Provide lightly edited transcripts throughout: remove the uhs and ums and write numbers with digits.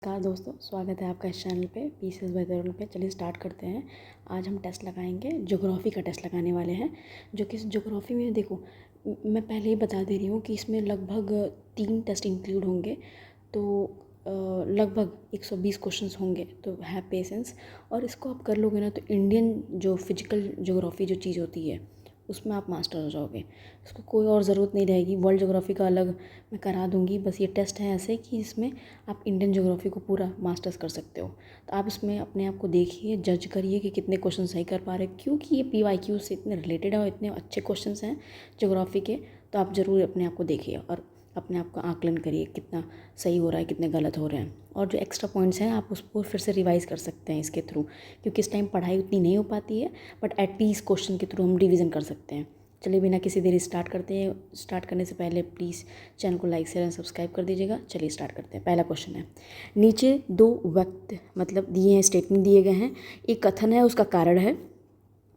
नमस्कार दोस्तों, स्वागत है आपका इस चैनल पे पीसेस बाय तरुण पे। चलिए स्टार्ट करते हैं। आज हम टेस्ट लगाएंगे, ज्योग्राफी का टेस्ट लगाने वाले हैं। जो कि ज्योग्राफी में देखो, मैं पहले ही बता दे रही हूँ कि इसमें लगभग 3 टेस्ट इंक्लूड होंगे। तो लगभग 120 क्वेश्चंस होंगे। तो है पेशेंस, और इसको आप कर लोगे ना तो इंडियन जो फिजिकल ज्योग्राफी जो चीज़ होती है उसमें आप मास्टर हो जाओगे। इसको कोई और ज़रूरत नहीं रहेगी। वर्ल्ड ज्योग्राफी का अलग मैं करा दूँगी। बस ये टेस्ट है ऐसे कि इसमें आप इंडियन ज्योग्राफी को पूरा मास्टर्स कर सकते हो। तो आप इसमें अपने आप को देखिए, जज करिए कि कितने क्वेश्चन सही कर पा रहे हैं, क्योंकि ये PYQ से इतने रिलेटेड है और इतने अच्छे क्वेश्चन हैं ज्योग्राफी के। तो आप ज़रूर अपने आप को देखिए और अपने आप का आकलन करिए कितना सही हो रहा है, कितने गलत हो रहे हैं। और जो एक्स्ट्रा पॉइंट्स हैं आप उसको फिर से रिवाइज़ कर सकते हैं इसके थ्रू, क्योंकि इस टाइम पढ़ाई उतनी नहीं हो पाती है, बट एटलीस्ट क्वेश्चन के थ्रू हम रिवीजन कर सकते हैं। चलिए बिना किसी देरी स्टार्ट करते हैं। स्टार्ट करने से पहले प्लीज़ चैनल को लाइक शेयर एंड सब्सक्राइब कर दीजिएगा। चलिए स्टार्ट करते हैं। पहला क्वेश्चन है, नीचे 2 वक्त मतलब दिए हैं, स्टेटमेंट दिए गए हैं। एक कथन है, उसका कारण है।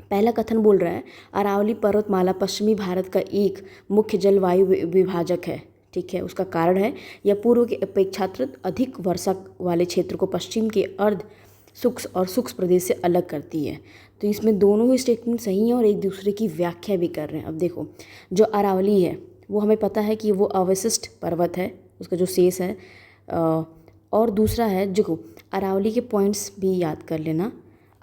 पहला कथन बोल रहा है, अरावली पर्वतमाला पश्चिमी भारत का एक मुख्य जलवायु विभाजक है। ठीक है, उसका कारण है, यह पूर्व के अपेक्षाकृत अधिक वर्षा वाले क्षेत्र को पश्चिम के अर्ध शुष्क और शुष्क प्रदेश से अलग करती है। तो इसमें दोनों ही स्टेटमेंट सही हैं और एक दूसरे की व्याख्या भी कर रहे हैं। अब देखो, जो अरावली है वो हमें पता है कि वो अवशिष्ट पर्वत है, उसका जो शेष है। और दूसरा है, जो अरावली के पॉइंट्स भी याद कर लेना।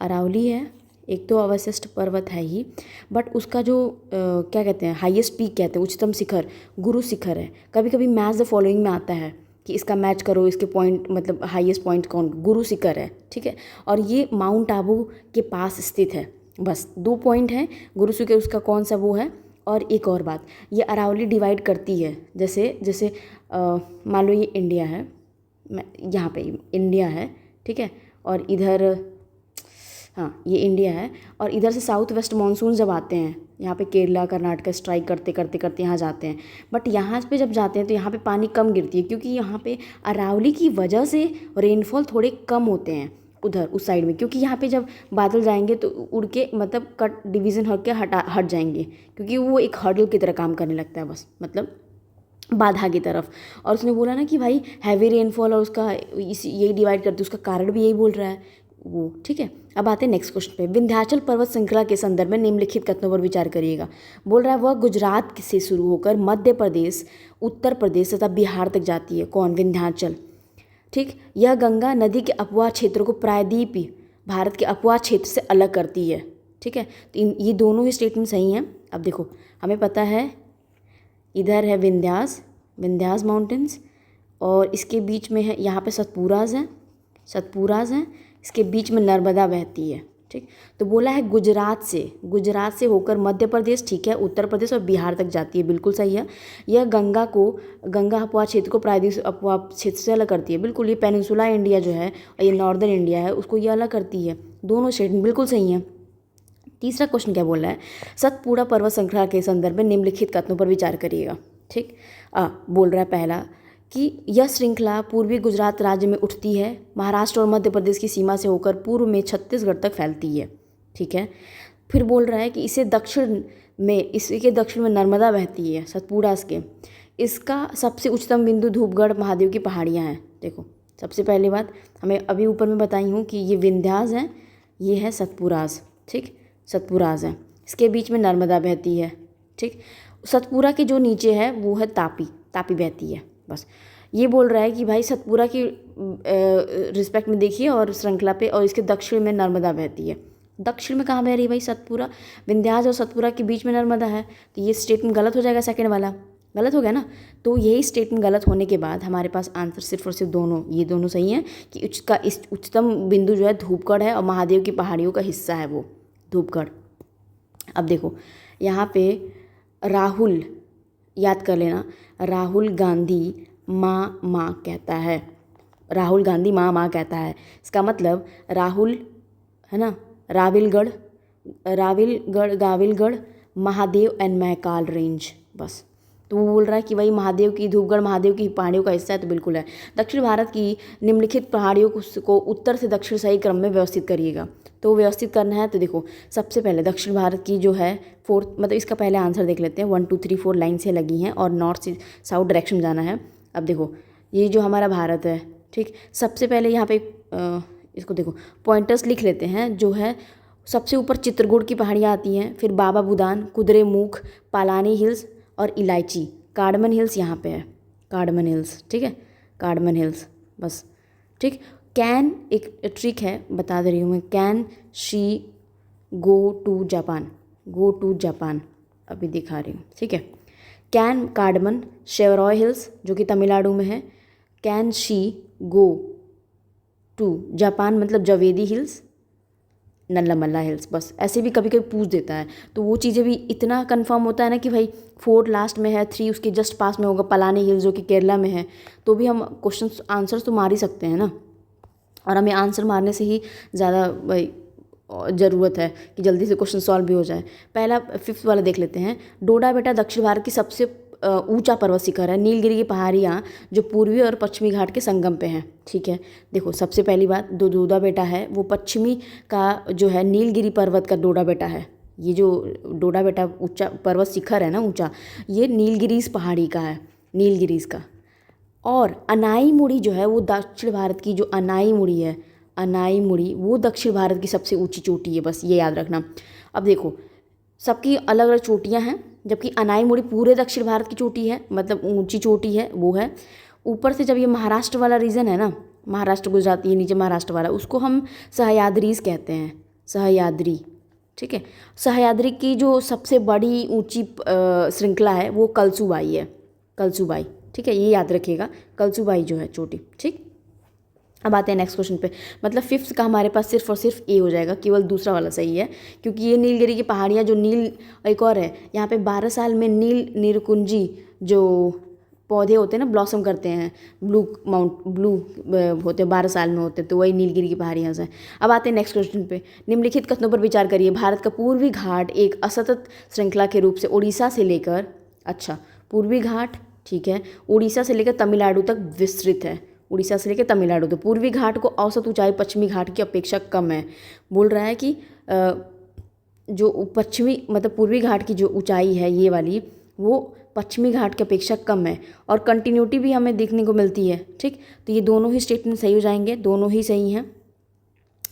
अरावली है, एक तो अवशिष्ट पर्वत है ही, बट उसका जो क्या कहते हैं, हाईएस्ट पीक कहते हैं, उच्चतम शिखर गुरु शिखर है। कभी कभी मैच द फॉलोइंग में आता है कि इसका मैच करो, इसके पॉइंट मतलब हाईएस्ट पॉइंट कौन, गुरु शिखर है। ठीक है, और ये माउंट आबू के पास स्थित है। बस 2 पॉइंट हैं, गुरु शिखर उसका कौन सा वो है। और एक और बात, ये अरावली डिवाइड करती है, जैसे जैसे मान लो ये इंडिया है, यहाँ पे इंडिया है, ठीक है, और इधर हाँ ये इंडिया है, और इधर से साउथ वेस्ट मानसून जब आते हैं यहाँ पे केरला कर्नाटक स्ट्राइक करते करते करते यहाँ जाते हैं। बट यहाँ पे जब जाते हैं तो यहाँ पे पानी कम गिरती है, क्योंकि यहाँ पे अरावली की वजह से रेनफॉल थोड़े कम होते हैं उधर उस साइड में। क्योंकि यहाँ पे जब बादल जाएंगे तो उड़ के मतलब कट डिवीज़न हट के हट जाएंगे, क्योंकि वो एक हर्डल की तरह काम करने लगता है, बस मतलब बाधा की तरफ। और उसने बोला ना कि भाई हैवी रेनफॉल और उसका यही डिवाइड करते, उसका कारण भी यही बोल रहा है वो। ठीक है, अब आते हैं नेक्स्ट क्वेश्चन पे। विंध्याचल पर्वत श्रृंखला के संदर्भ में निम्नलिखित कथनों पर विचार करिएगा। बोल रहा है वह गुजरात से शुरू होकर मध्य प्रदेश, उत्तर प्रदेश तथा बिहार तक जाती है। कौन? विंध्याचल। ठीक, यह गंगा नदी के अपवाह क्षेत्र को प्रायद्वीप भारत के अपवाह क्षेत्र से अलग करती है। ठीक है, तो ये दोनों ही स्टेटमेंट सही हैं। अब देखो, हमें पता है इधर है विंध्यास माउंटेन्स, और इसके बीच में है यहाँ पे सतपुराज हैं, इसके बीच में नर्मदा बहती है। ठीक, तो बोला है गुजरात से होकर मध्य प्रदेश, ठीक है, उत्तर प्रदेश और बिहार तक जाती है। बिल्कुल सही है। यह गंगा अपवाह क्षेत्र को प्रायद्वीप अपवाह क्षेत्र से अलग करती है। बिल्कुल, ये पेनिनसुला इंडिया जो है और ये नॉर्दर्न इंडिया है उसको ये अलग करती है। दोनों स्टेटमेंट बिल्कुल सही हैं। तीसरा क्वेश्चन क्या बोल रहा है, सतपुड़ा पर्वत श्रृंखला के संदर्भ में निम्नलिखित कथनों पर विचार करिएगा। ठीक, बोल रहा है पहला कि यह श्रृंखला पूर्वी गुजरात राज्य में उठती है, महाराष्ट्र और मध्य प्रदेश की सीमा से होकर पूर्व में छत्तीसगढ़ तक फैलती है। ठीक है, फिर बोल रहा है कि इसके दक्षिण में नर्मदा बहती है, सतपुड़ा के। इसका सबसे उच्चतम बिंदु धूपगढ़ महादेव की पहाड़ियाँ हैं। देखो, सबसे पहली बात हमें अभी ऊपर में बताई हूँ कि ये विंध्यास हैं, ये है सतपुराज। ठीक, सतपुराज है, इसके बीच में नर्मदा बहती है। ठीक, सतपुरा के जो नीचे है वो है तापी बहती है। बस ये बोल रहा है कि भाई सतपुरा की रिस्पेक्ट में देखिए और श्रृंखला पे, और इसके दक्षिण में नर्मदा बहती है। दक्षिण में कहाँ बह रही है भाई? सतपुरा, विंध्यास और सतपुरा के बीच में नर्मदा है। तो ये स्टेटमेंट गलत हो जाएगा, सेकंड वाला गलत हो गया ना। तो यही स्टेटमेंट गलत होने के बाद हमारे पास आंसर सिर्फ और सिर्फ ये दोनों सही हैं कि इस उच्चतम बिंदु जो है धूपगढ़ है और महादेव की पहाड़ियों का हिस्सा है वो धूपगढ़। अब देखो यहाँ पे राहुल, याद कर लेना, राहुल गांधी माँ कहता है। राहुल गांधी माँ कहता है, इसका मतलब राहुल है ना, गाविलगढ़ महादेव एंड महाकाल रेंज। बस, तो वो बोल रहा है कि भाई धूपगढ़ महादेव की पहाड़ियों का हिस्सा है, तो बिल्कुल है। दक्षिण भारत की निम्नलिखित पहाड़ियों को उत्तर से दक्षिण सही क्रम में व्यवस्थित करिएगा। तो व्यवस्थित करना है तो देखो, सबसे पहले दक्षिण भारत की जो है 4th, मतलब इसका पहले आंसर देख लेते हैं। 1 2 3 4 लाइन से लगी हैं और नॉर्थ से साउथ डायरेक्शन जाना है। अब देखो, ये जो हमारा भारत है, ठीक, सबसे पहले यहाँ पे इसको देखो, पॉइंटर्स लिख लेते हैं। जो है सबसे ऊपर चित्रकूट की पहाड़ियाँ आती हैं, फिर बाबा बुदान, कुद्रेमुख, पालानी हिल्स और इलायची। कार्डमन हिल्स यहाँ पे है, कार्डमन हिल्स, ठीक है, कार्डमन हिल्स बस। ठीक, कैन एक ट्रिक है, बता दे रही हूँ मैं। Can she go to Japan, go to Japan अभी दिखा रही हूँ, ठीक है। कैन कार्डमन, शेवरॉय हिल्स जो कि तमिलनाडु में है। Can she go to Japan मतलब जवेदी हिल्स, नल्लामल्ला हिल्स। बस ऐसे भी कभी कभी पूछ देता है, तो वो चीज़ें भी इतना कंफर्म होता है ना कि भाई 4 लास्ट में है, 3 उसके जस्ट पास में होगा पलानी हिल्स जो कि केरला में है। तो भी हम क्वेश्चन आंसर्स तो मार ही सकते हैं ना, और हमें आंसर मारने से ही ज़्यादा भाई ज़रूरत है कि जल्दी से क्वेश्चन सॉल्व भी हो जाए। पहला 5th वाला देख लेते हैं। डोडा बेटा दक्षिण भारत की सबसे ऊंचा पर्वत शिखर है। नीलगिरी की पहाड़ियाँ जो पूर्वी और पश्चिमी घाट के संगम पे हैं, ठीक है। देखो सबसे पहली बात, डोडा बेटा है वो पश्चिमी का जो है नीलगिरी पर्वत का डोडा बेटा है। ये जो डोडा बेटा ऊंचा पर्वत शिखर है ना ऊंचा, ये नीलगिरीज पहाड़ी का है, नीलगिरीज का। और अनाईमुड़ी जो है वो दक्षिण भारत की, जो अनाईमुड़ी है, अनाईमुड़ी वो दक्षिण भारत की सबसे ऊंची चोटी है, बस ये याद रखना। अब देखो सबकी अलग अलग चोटियाँ हैं, जबकि अनाईमुड़ी पूरे दक्षिण भारत की चोटी है, मतलब ऊंची चोटी है वो है। ऊपर से जब ये महाराष्ट्र वाला रीजन है ना, महाराष्ट्र गुजरात, ये नीचे महाराष्ट्र वाला, उसको हम सह्याद्रीज कहते हैं, सह्याद्री, ठीक है। सह्याद्री की जो सबसे बड़ी ऊंची श्रृंखला है वो कलसुबाई है, कलसुबाई, ठीक है, ये याद रखिएगा, कलसुबाई जो है चोटी, ठीक। अब आते हैं नेक्स्ट क्वेश्चन पे। मतलब 5th का हमारे पास सिर्फ और सिर्फ ए हो जाएगा, केवल दूसरा वाला सही है, क्योंकि ये नीलगिरी की पहाड़ियाँ जो नील, एक और है यहाँ पे 12 साल में नील निरकुंजी जो पौधे होते हैं ना, ब्लॉसम करते हैं, ब्लू होते हैं, 12 साल में होते हैं, तो वही नीलगिरी की पहाड़ियाँ से। अब आते हैं नेक्स्ट क्वेश्चन पे। निम्नलिखित कथनों पर विचार करिए। भारत का पूर्वी घाट एक असतत श्रृंखला के रूप से उड़ीसा से लेकर, अच्छा पूर्वी घाट, ठीक है, उड़ीसा से लेकर तमिलनाडु तक विस्तृत है। उड़ीसा से लेकर तमिलनाडु, तो पूर्वी घाट को औसत ऊंचाई पश्चिमी घाट की अपेक्षा कम है। बोल रहा है कि जो पश्चिमी मतलब पूर्वी घाट की जो ऊंचाई है ये वाली, वो पश्चिमी घाट की अपेक्षा कम है, और कंटिन्यूटी भी हमें देखने को मिलती है, ठीक। तो ये दोनों ही स्टेटमेंट सही हो जाएंगे, दोनों ही सही हैं।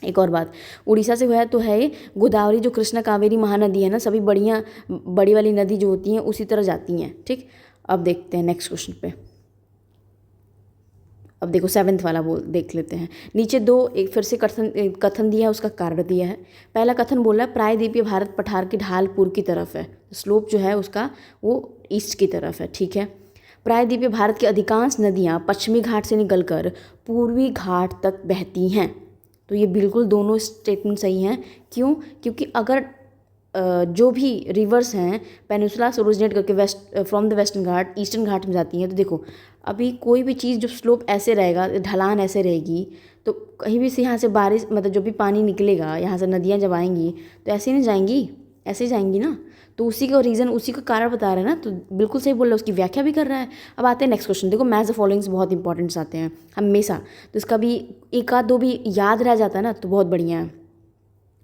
एक और बात, उड़ीसा से हुआ तो है ये गोदावरी जो कृष्णा कावेरी महानदी है ना, सभी बड़ी वाली नदी जो होती हैं उसी तरह जाती हैं, ठीक। अब देखते हैं नेक्स्ट क्वेश्चन पे। अब देखो 7th वाला बोल देख लेते हैं। नीचे एक फिर से कथन दिया है, उसका कारण दिया है। पहला कथन बोला है प्रायद्वीपीय भारत पठार की ढाल पूर्व की तरफ है, स्लोप जो है उसका वो ईस्ट की तरफ है, ठीक है। प्रायद्वीपीय भारत की अधिकांश नदियाँ पश्चिमी घाट से निकलकर पूर्वी घाट तक बहती हैं, तो ये बिल्कुल दोनों स्टेटमेंट सही हैं। क्यों? क्योंकि अगर जो भी रिवर्स हैं पेनिनसुला से ओरिजिनेट करके from the western Ghat eastern Ghat में जाती हैं, तो देखो अभी कोई भी चीज़ जो स्लोप ऐसे रहेगा, ढलान ऐसे रहेगी, तो कहीं भी से यहाँ से बारिश मतलब जो भी पानी निकलेगा यहाँ से, नदियाँ जब आएंगी तो ऐसे नहीं जाएंगी, ऐसे जाएंगी ना। तो उसी का रीज़न, उसी का कारण बता रहे हैं ना, तो बिल्कुल सही बोल रहा है, उसकी व्याख्या भी कर रहा है। अब आते हैं नेक्स्ट क्वेश्चन। देखो मैच द फॉलोइंग्स बहुत इंपॉर्टेंट्स आते हैं हमेशा, तो इसका भी एक आध दो भी याद रह जाता है ना, तो बहुत बढ़िया है।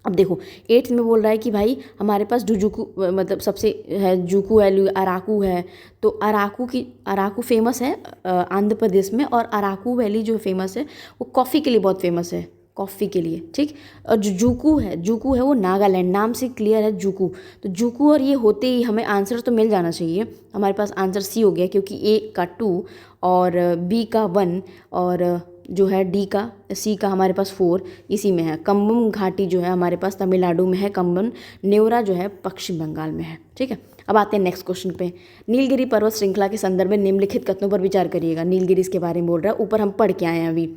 अब देखो 8th में बोल रहा है कि भाई हमारे पास जुजुकू मतलब सबसे है, जुकू है, अराकू है। तो अराकू फेमस है आंध्र प्रदेश में, और अराकू वैली जो फेमस है वो कॉफ़ी के लिए बहुत फेमस है, कॉफ़ी के लिए, ठीक। और जो जुकू है वो नागालैंड, नाम से क्लियर है जुकू। तो जुकू और ये होते ही हमें आंसर तो मिल जाना चाहिए। हमारे पास आंसर सी हो गया, क्योंकि ए का 2 और बी का 1 और जो है डी का सी का हमारे पास 4 इसी में है। कम्बम घाटी जो है हमारे पास तमिलनाडु में है, कम्बन नेवरा जो है पश्चिम बंगाल में है, ठीक है। अब आते हैं नेक्स्ट क्वेश्चन पे। नीलगिरी पर्वत श्रृंखला के संदर्भ में निम्नलिखित कथनों पर विचार करिएगा। नीलगिरी के बारे में बोल रहा है, ऊपर हम पढ़ के आए हैं अभी।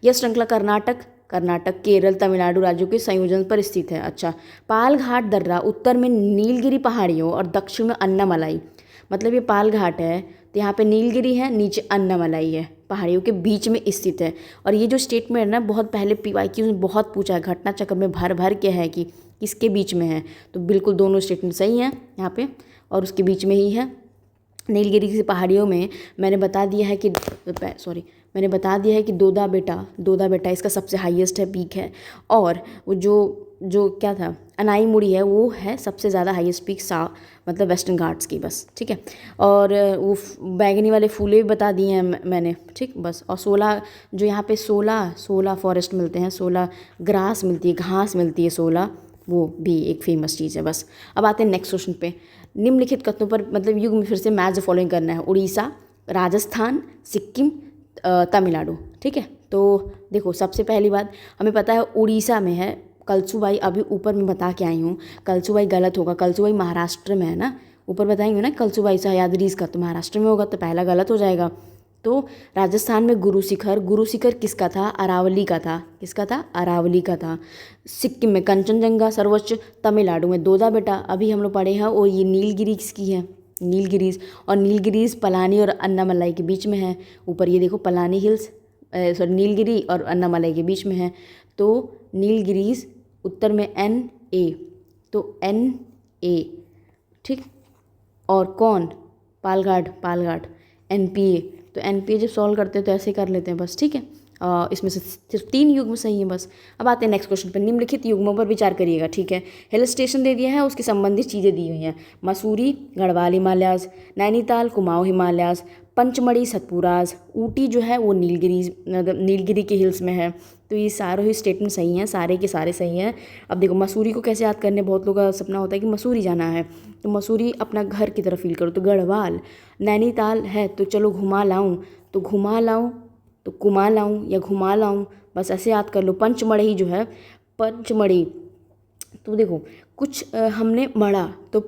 यह श्रृंखला कर्नाटक, केरल, तमिलनाडु राज्यों के संयोजन पर स्थित है। अच्छा, पाल घाट दर्रा उत्तर में नीलगिरी पहाड़ियों और दक्षिण में अन्नामलाई, मतलब ये पाल घाट है तो यहाँ पे नीलगिरी है, नीचे अन्नामलाई है, पहाड़ियों के बीच में स्थित है। और ये जो स्टेटमेंट है ना, बहुत पहले PYQ में बहुत पूछा है, घटना चक्र में भर के है कि किसके बीच में है, तो बिल्कुल दोनों स्टेटमेंट सही हैं यहाँ पे, और उसके बीच में ही है। नीलगिरी की पहाड़ियों में मैंने बता दिया है कि दोदा बेटा इसका सबसे हाईएस्ट है, पीक है। और वो जो जो क्या था अनाईमुड़ी है वो है सबसे ज़्यादा हाईएस्ट पीक मतलब वेस्टर्न घाट्स की, बस ठीक है। और वो बैगनी वाले फूले भी बता दिए हैं मैंने, ठीक बस। और 16 जो यहाँ पे 16 फॉरेस्ट मिलते हैं, 16 ग्रास मिलती है, घास मिलती है 16, वो भी एक फेमस चीज़ है बस। अब आते हैं नेक्स्ट क्वेश्चन पे। निम्नलिखित कथनों पर मतलब युग में फिर से मैच द फॉलोइंग करना है। उड़ीसा, राजस्थान, सिक्किम, तमिलनाडु, ठीक है। तो देखो सबसे पहली बात हमें पता है उड़ीसा में है कलसूबाई, अभी ऊपर मैं बता के आई हूँ। कलसूबाई गलत होगा, कलसूबाई महाराष्ट्र में है ना, ऊपर बताएंगे ना कलसूबाई सह्याद्रीज का, तो महाराष्ट्र में होगा, तो पहला गलत हो जाएगा। तो राजस्थान में गुरु शिखर, गुरु शिखर किसका था? अरावली का था। किसका था? अरावली का था। सिक्किम में कंचनजंगा सर्वोच्च, तमिलनाडु में दोदा बेटा अभी हम लोग पढ़े हैं, और ये नीलगिरी किसकी है? नीलगिरीज। और नीलगिरीज पलानी और अन्नामलाई के बीच में है। ऊपर ये देखो पलानी हिल्स, सॉरी नीलगिरी और अन्नामलाई के बीच में है। तो नीलगिरीज उत्तर में NA, तो NA, ठीक। और कौन? पालघाट NPA। तो NPA जब सॉल्व करते हैं तो ऐसे कर लेते हैं बस, ठीक है। इसमें से सिर्फ 3 युग्म सही है बस। अब आते हैं नेक्स्ट क्वेश्चन पर। निम्नलिखित युग्मों पर विचार करिएगा, ठीक है। हिल स्टेशन दे दिया है, उसकी संबंधित चीज़ें दी हुई हैं। मसूरी गढ़वाल हिमालयाज, नैनीताल कुमाऊं हिमालयाज, पंचमढ़ी सतपुराज, ऊटी जो है वो नीलगिरी के हिल्स में है। तो ये सारे ही स्टेटमेंट सही हैं, सारे के सारे सही हैं। अब देखो मसूरी को कैसे याद करने, बहुत लोगों का सपना होता है कि मसूरी जाना है, तो मसूरी अपना घर की तरफ फील करो, तो गढ़वाल। नैनीताल है तो चलो घुमा लाऊं, तो घुमा लाऊं, तो कुमा लाऊं या घुमा लाऊं, बस ऐसे याद कर लो। पंचमढ़ी जो है, पंचमढ़ी, तो देखो कुछ हमने मढ़ा, तो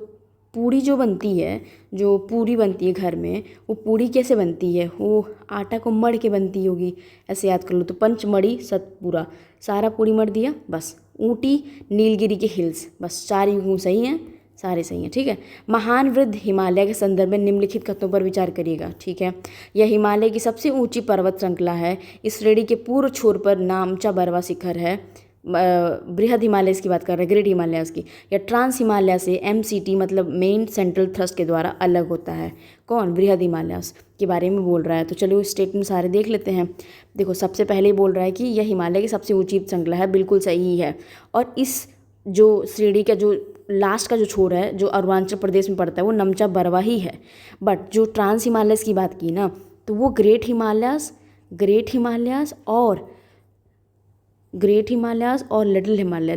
पूड़ी जो बनती है, जो पूरी बनती है घर में, वो पूड़ी कैसे बनती है? वो आटा को मढ़ के बनती होगी, ऐसे याद कर लो। तो पंचमढ़ी सतपुरा, सारा पूड़ी मढ़ दिया बस। ऊटी नीलगिरी के हिल्स, बस 4 युग्म सही हैं, सारे सही हैं, ठीक है। महान वृद्ध हिमालय के संदर्भ में निम्नलिखित कथनों पर विचार करिएगा, ठीक है। यह हिमालय की सबसे ऊंची पर्वत श्रृंखला है। इस श्रेणी के पूर्व छोर पर नामचा बरवा शिखर है। बृहद हिमालयस की बात कर रहे हैं, ग्रेट हिमालयस की। या ट्रांस हिमालय से MCT मतलब मेन सेंट्रल थ्रस्ट के द्वारा अलग होता है। कौन? बृहद हिमालयस के बारे में बोल रहा है। तो चलो स्टेटमेंट सारे देख लेते हैं। देखो सबसे पहले बोल रहा है कि यह हिमालय की सबसे ऊंची श्रृंखला है, बिल्कुल सही है। और इस जो श्रेणी का जो लास्ट का जो छोर है, जो अरुणाचल प्रदेश में पड़ता है, वो नमचा बरवा ही है। बट जो ट्रांस हिमालयस की बात की ना, तो वो ग्रेट हिमालयास और लिटिल हिमालय,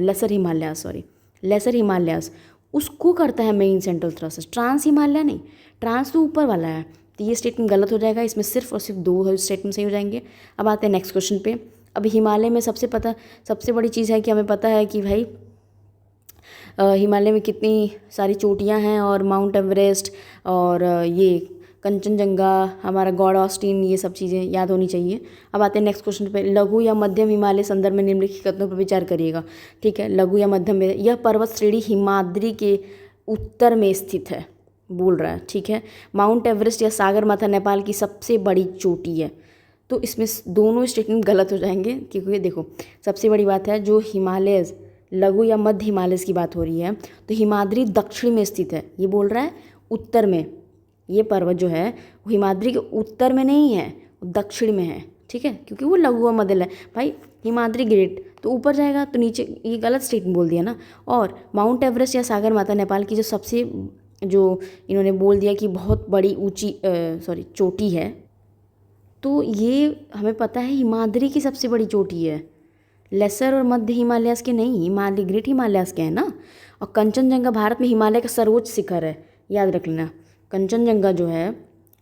लेसर हिमालयास उसको करता है main central thrust. Trans Himalaya नहीं, ट्रांस तो ऊपर वाला है। तो ये स्टेटमेंट गलत हो जाएगा, इसमें सिर्फ और सिर्फ 2 स्टेटमेंट सही हो जाएंगे। अब आते हैं नेक्स्ट क्वेश्चन पे। अब हिमालय में सबसे बड़ी चीज़ है कि हमें पता है कि भाई हिमालय में कितनी सारी चोटियाँ हैं, और माउंट एवरेस्ट और ये कंचनजंगा, हमारा गॉड ऑस्टिन, ये सब चीज़ें याद होनी चाहिए। अब आते हैं नेक्स्ट क्वेश्चन पे। लघु या मध्यम हिमालय संदर्भ में निम्नलिखित कथनों पर विचार करिएगा, ठीक है। लघु या मध्यम में, यह पर्वत श्रेणी हिमाद्री के उत्तर में स्थित है, बोल रहा है, ठीक है। माउंट एवरेस्ट या सागरमाथा नेपाल की सबसे बड़ी चोटी है। तो इसमें दोनों स्टेटमेंट गलत हो जाएंगे, क्योंकि देखो सबसे बड़ी बात है, जो हिमालयस लघु या मध्य हिमालय की बात हो रही है, तो हिमाद्री दक्षिण में स्थित है, ये बोल रहा है उत्तर में। ये पर्वत जो है वो हिमाद्री के उत्तर में नहीं है, दक्षिण में है, ठीक है, क्योंकि वो लघु व मध्यम है। भाई हिमाद्री ग्रेट तो ऊपर जाएगा, तो नीचे, ये गलत स्टेटमेंट बोल दिया ना। और माउंट एवरेस्ट या सागरमाथा नेपाल की जो इन्होंने बोल दिया कि बहुत बड़ी ऊंची चोटी है, तो ये हमें पता है हिमाद्री की सबसे बड़ी चोटी है, लेसर और मध्य हिमालयास के नहीं, हिमालय ग्रेट हिमालयास के हैं ना। और कंचनजंगा भारत में हिमालय का सर्वोच्च शिखर है, याद रख लेना। कंचनजंगा जो है,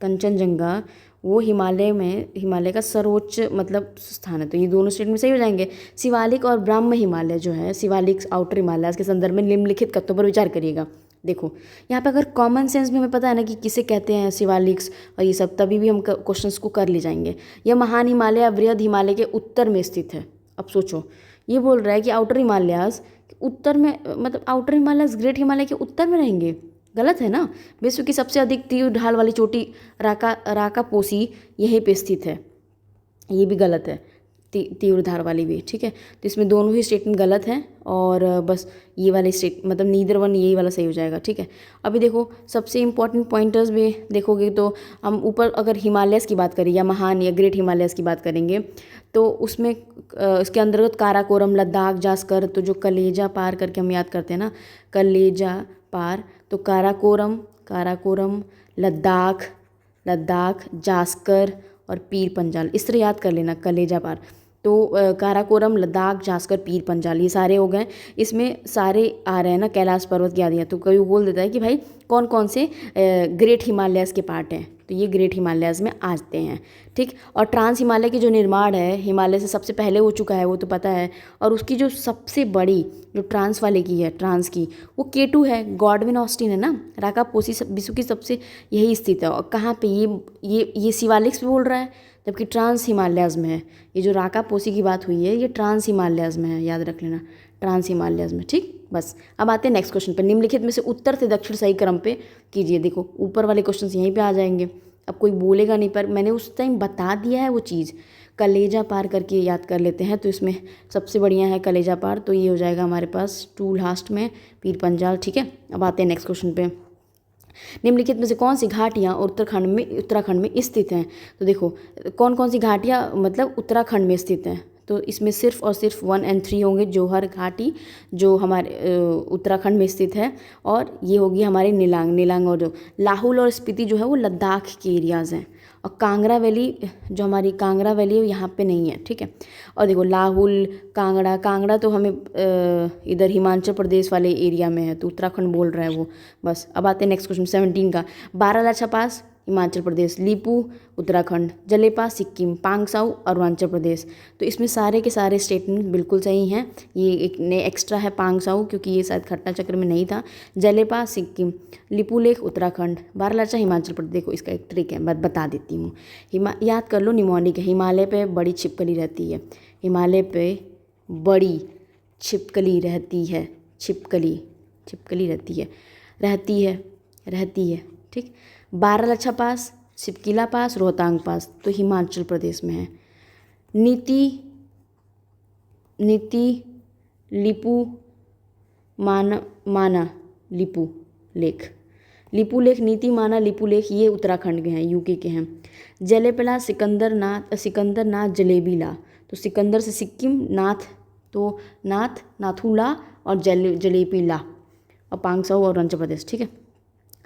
कंचनजंगा वो हिमालय का सर्वोच्च मतलब स्थान है। तो ये दोनों स्टेटमेंट सही हो जाएंगे। शिवालिक और ब्राह्म हिमालय जो है, शिवालिक आउटर हिमालय के संदर्भ में निम्नलिखित कथनों पर विचार करिएगा। देखो यहाँ पे अगर कॉमन सेंस में हमें पता है ना कि किसे कहते हैं शिवालिक्स और ये सब, तभी भी हम क्वेश्चंस को कर ले जाएंगे। यह महान हिमालय या बृहद हिमालय के उत्तर में स्थित है। अब सोचो, ये बोल रहा है कि आउटर हिमालयास उत्तर में, मतलब आउटर हिमालयास ग्रेट हिमालय के उत्तर में रहेंगे, गलत है ना। विश्व की सबसे अधिक तीव्र ढाल वाली चोटी राकापोसी यहीं पे स्थित है, ये भी गलत है। तीव्र धार वाली भी, ठीक है। तो इसमें दोनों ही स्टेटमेंट गलत हैं और बस ये वाले स्टेट मतलब नीदर वन, यही वाला सही हो जाएगा, ठीक है। अभी देखो सबसे इंपॉर्टेंट पॉइंटर्स भी देखोगे तो हम ऊपर अगर हिमालयस की बात करें या महान या ग्रेट हिमालयस की बात करेंगे तो उसमें इसके अंतर्गत काराकोरम, लद्दाख, जास्कर, तो जो कलेजा पार करके हम याद करते हैं ना, कलेजा पार, तो काराकोरम, लद्दाख, जास्कर और पीर पंजाल, इस तरह याद कर लेना, कलेजा पार। तो काराकोरम, लद्दाख, जास्कर, पीर पंजाल, ये सारे हो गए। इसमें सारे आ रहे हैं ना कैलाश पर्वत की आदियाँ, तो कोई बोल देता है कि भाई कौन कौन से ग्रेट हिमालयस के पार्ट हैं, तो ये ग्रेट हिमालयस में आते हैं, ठीक। और ट्रांस हिमालय की जो निर्माण है हिमालय से सबसे पहले हो चुका है, वो तो पता है। और उसकी जो सबसे बड़ी जो ट्रांस वाले की है, ट्रांस की, वो K2 है, गॉडविन ऑस्टिन है ना, राकापोसी विश्व की सबसे यही स्थित है। और कहाँ पे ये शिवालिक्स पे बोल रहा है, जबकि ट्रांस हिमालयस में है। ये जो राकापोसी की बात हुई है ये ट्रांस हिमालयस में है, याद रख लेना, ट्रांस हिमालयस में, ठीक। बस अब आते हैं नेक्स्ट क्वेश्चन पर। निम्नलिखित में से उत्तर से दक्षिण सही क्रम पे कीजिए। देखो ऊपर वाले क्वेश्चन यहीं पे आ जाएंगे, अब कोई बोलेगा नहीं, पर मैंने उस टाइम बता दिया है वो चीज़। कलेजा पार करके याद कर लेते हैं, तो इसमें सबसे बढ़िया है कलेजा पार, तो ये हो जाएगा हमारे पास 2 लास्ट में पीर पंजाल, ठीक है। अब आते हैं नेक्स्ट क्वेश्चन पे। निम्नलिखित में से कौन सी घाटियाँ उत्तराखंड में स्थित हैं। तो देखो कौन कौन सी घाटियाँ मतलब उत्तराखंड में स्थित हैं, तो इसमें सिर्फ और सिर्फ 1 और 3 होंगे। जौहर घाटी जो हमारे उत्तराखंड में स्थित है, और ये होगी हमारी नीलांग, और जो लाहौल और स्पीति जो है वो लद्दाख के एरियाज़ हैं। और कांगड़ा वैली, जो हमारी कांगड़ा वैली है यहाँ पे नहीं है, ठीक है। और देखो लाहौल, कांगड़ा तो हमें इधर हिमाचल प्रदेश वाले एरिया में है, तो उत्तराखंड बोल रहा है वो। बस अब आते हैं नेक्स्ट क्वेश्चन 17 का। बारालाचा पास हिमाचल प्रदेश, लीपू उत्तराखंड, जलेपा सिक्किम, पांगसाऊ अरुणाचल प्रदेश। तो इसमें सारे के सारे स्टेटमेंट बिल्कुल सही हैं। ये एक नए एक्स्ट्रा है पांगसाऊ, क्योंकि ये शायद घटना चक्र में नहीं था। जलेपा सिक्किम, लिपू लेख उत्तराखंड, बारालाचा हिमाचल प्रदेश। देखो इसका एक ट्रिक है, बता देती हूँ, याद कर लो, निमोनिक है। हिमालय पे बड़ी छिपकली रहती है, हिमालय पे बड़ी छिपकली रहती है, छिपकली रहती है, ठीक। बारालाचा पास, सिपकिला पास, रोहतांग पास, तो हिमाचल प्रदेश में है। नीति लिपू माना लिपू लेख, नीति माना लिपू लेख, ये उत्तराखंड के हैं, यूके के हैं। जलेपला सिकंदरनाथ जलेबीला, तो सिकंदर से सिक्किम, नाथ तो नाथूला और जलेबीला, और पांगसाऊ और अरुणाचल प्रदेश, ठीक है।